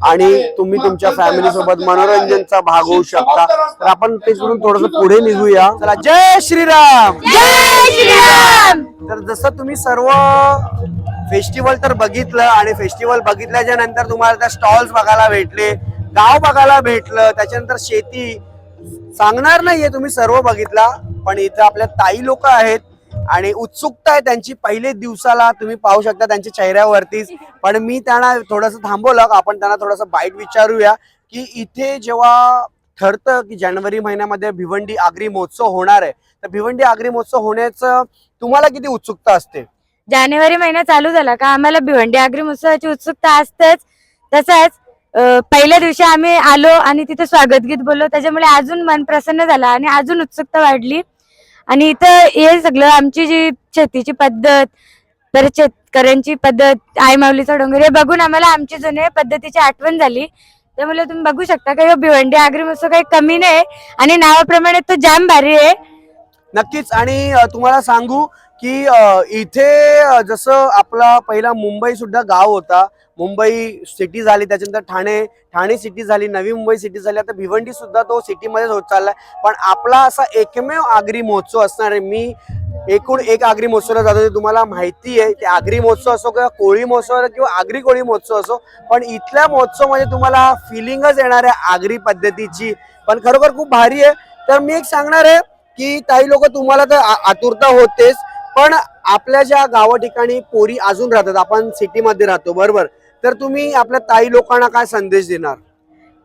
आणि तुम्ही तुमच्या फॅमिली सोबत मनोरंजनचा भाग होऊ शकता. तर आपण तेच म्हणून थोडस पुढे निघूया. चला, जय श्रीराम. जय श्रीराम. तर जसं तुम्ही सर्व फेस्टिवल तर बघितलं आणि फेस्टिवल बघितल्याच्या नंतर तुम्हाला त्या स्टॉल्स बघायला भेटले, गाव बघायला भेटलं, त्याच्यानंतर शेती सांगणार नाहीये, तुम्ही सर्व बघितला. पण इथं आपल्या ताई लोक आहेत आणि उत्सुकता आहे त्यांची पहिले दिवसाला, तुम्ही पाहू शकता त्यांच्या चेहऱ्यावरतीच. पण मी त्यांना थोडंसं थांबवलं, आपण त्यांना थोडंसं बाईट विचारूया की इथे जेव्हा ठरतं की जानेवारी महिन्यामध्ये भिवंडी आगरी महोत्सव होणार आहे, तर भिवंडी आगरी महोत्सव होण्याचं तुम्हाला किती उत्सुकता असते? जानेवारी महिना चालू झाला का आम्हाला भिवंडी आगरी महोत्सवाची उत्सुकता असतेच. तसंच पहिल्या दिवशी आम्ही आलो आणि तिथे स्वागत गीत बोललो, त्याच्यामुळे अजून मन प्रसन्न झालं आणि अजून उत्सुकता वाढली. आणि इथं हे सगळं आमची जी शेतीची पद्धत, परत शेतकऱ्यांची पद्धत, आई माऊलीचा डोंगर हे बघून आम्हाला आमची जुन्या पद्धतीची आठवण झाली. त्यामुळे तुम्ही बघू शकता का भिवंडी आगरी महोत्सव काही कमी नाही आणि नावाप्रमाणे तो जाम भारी आहे. नक्कीच. आणि तुम्हाला सांगू की इथे जसं आपला पहिला मुंबई सुद्धा गाव होता, मुंबई सिटी झाली, त्याच्यानंतर ठाणे सिटी झाली, नवी मुंबई सिटी झाली, आता भिवंडी सुद्धा तो सिटीमध्येच होत चाललाय. पण आपला असा एकमेव आगरी महोत्सव असणार आहे. मी एकूण एक आगरी महोत्सवला जातो, तुम्हाला माहिती आहे. ते आगरी महोत्सव असो किंवा कोळी महोत्सव किंवा आगरी कोळी महोत्सव असो, पण इथल्या महोत्सव मध्ये तुम्हाला फिलिंगच येणार आहे आगरी पद्धतीची. पण खरोखर खूप भारी आहे. तर मी एक सांगणार आहे की ताई लोक, तुम्हाला तर आतुरता होतेच, पण आपल्या ज्या गावा ठिकाणी पोरी अजून राहतात, आपण सिटीमध्ये राहतो बरोबर, तर तुम्ही आपल्या ताई लोकांना काय संदेश देणार?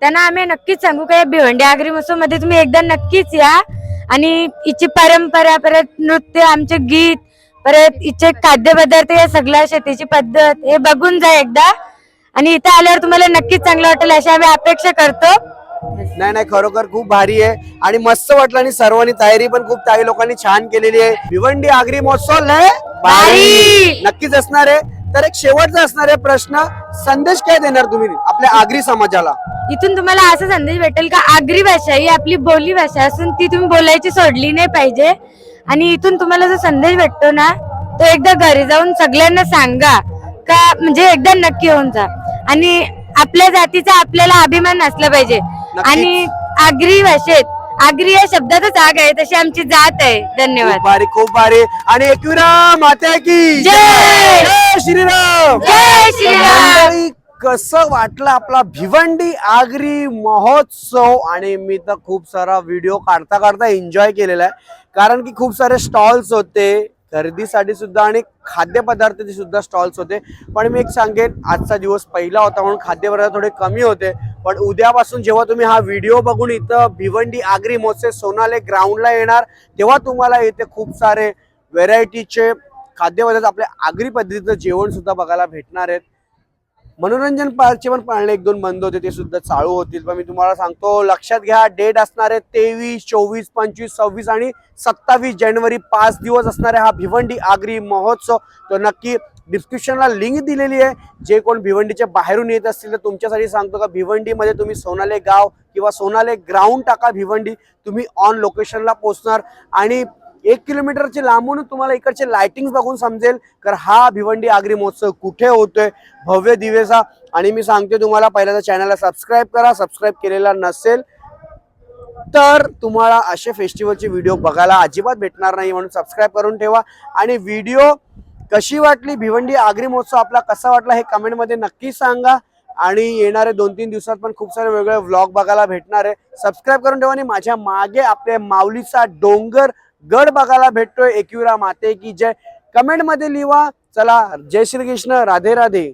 त्यांना आम्ही नक्कीच सांगू का भिवंडी आगरी महोत्सव मध्ये तुम्ही एकदा नक्कीच या आणि हिची परंपरा, परत नृत्य, आमचे गीत, परत हिचे खाद्यपदार्थ, या सगळ्या शेतीची पद्धत हे बघून जा एकदा. आणि इथे आल्यावर तुम्हाला नक्कीच चांगलं वाटेल अशी आम्ही अपेक्षा करतो. नाही, खरोखर खूप भारी आहे आणि मस्त वाटलं. आणि सर्वांनी तयारी पण खूप ताई लोकांनी छान केलेली आहे. भिवंडी आगरी महोत्सव लय भारी नक्कीच असणार आहे. तर एक शेवटचा असणार आहे प्रश्न, संदेश काय देणार तुम्ही आपल्या आगरी समाजाला? इथून तुम्हाला असा संदेश भेटेल का आगरी भाषा ही आपली बोली भाषा असून ती तुम्ही बोलायची सोडली नाही पाहिजे. आणि इथून तुम्हाला जो संदेश भेटतो ना, तो एकदा घरी जाऊन सगळ्यांना सांगा का, म्हणजे एकदा नक्की होऊन जा. आणि आपल्या जातीचा आपल्याला अभिमान असला पाहिजे. आणि आगरी भाषेत आगरी या शब्दातच आग आहे, तशी आमची जात आहे. धन्यवाद. खूप भारी. आणि एकविरा माता की जय. जय श्रीराम. जय श्रीराम. कसं वाटलं आपला भिवंडी आगरी महोत्सव? आणि मी तर खूप सारा व्हिडिओ काढता एन्जॉय केलेला आहे, कारण की खूप सारे स्टॉल्स होते खरेदीसाठी सुद्धा आणि खाद्यपदार्थाचे सुद्धा स्टॉल्स होते. पण मी एक सांगेन, आजचा दिवस पहिला होता म्हणून खाद्यपदार्थ थोडे कमी होते. पण उद्यापासून जेव्हा तुम्ही हा व्हिडिओ बघून इथं भिवंडी आगरी महोत्सव सोनाले ग्राउंडला येणार, तेव्हा तुम्हाला इथे खूप सारे व्हेरायटीचे खाद्यपदार्थ, आपल्या आगरी पद्धतीचं जेवण सुद्धा बघायला भेटणार आहेत. मनोरंजन पार्कचे पण पाळणे 1-2 बंद होते, ते सुद्धा चालू होतील. पण मी तुम्हाला सांगतो, लक्षात घ्या, डेट असणार आहे 23, 24, 25, 26 आणि 27 जानेवारी, 5 दिवस असणार आहे हा भिवंडी आगरी महोत्सव. तो नक्की डिस्क्रिप्शनला लिंक दिलेली आहे. जे कोण भिवंडीच्या बाहेरून येत असतील तर तुमच्यासाठी सांगतो का, भिवंडीमध्ये तुम्ही सोनाले गाव किंवा सोनाले ग्राउंड टाका भिवंडी, तुम्ही ऑन लोकेशनला पोहोचणार. आणि 1 किलोमीटरचे लांबून तुम्हाला इकडचे लाइटिंग बघून समजेल तर हा भिवंडी आगरी महोत्सव कुठे होतोय, भव्य दिवेसा. आणि मी सांगते तुम्हाला, पहिल्यांदा चॅनलला सबस्क्राईब करा, सबस्क्राईब केलेला नसेल तर तुम्हाला असे फेस्टिवलचे व्हिडिओ बघायला अजिबात भेटणार नाही, म्हणून सबस्क्राईब करून ठेवा. आणि व्हिडिओ कशी वाटली, भिवंडी आगरी महोत्सव आपला कसा वाटला हे कमेंटमध्ये नक्की सांगा. आणि येणारे 2-3 दिवसात पण खूप सारे वेगळे व्लॉग बघायला भेटणार आहे. सबस्क्राईब करून ठेवा. आणि माझ्या मागे आपल्या माऊलीचा डोंगर गड बघायला भेटतोय. एकविरा माते की जय कमेंट मध्ये लिहा. चला, जय श्री कृष्ण, राधे राधे.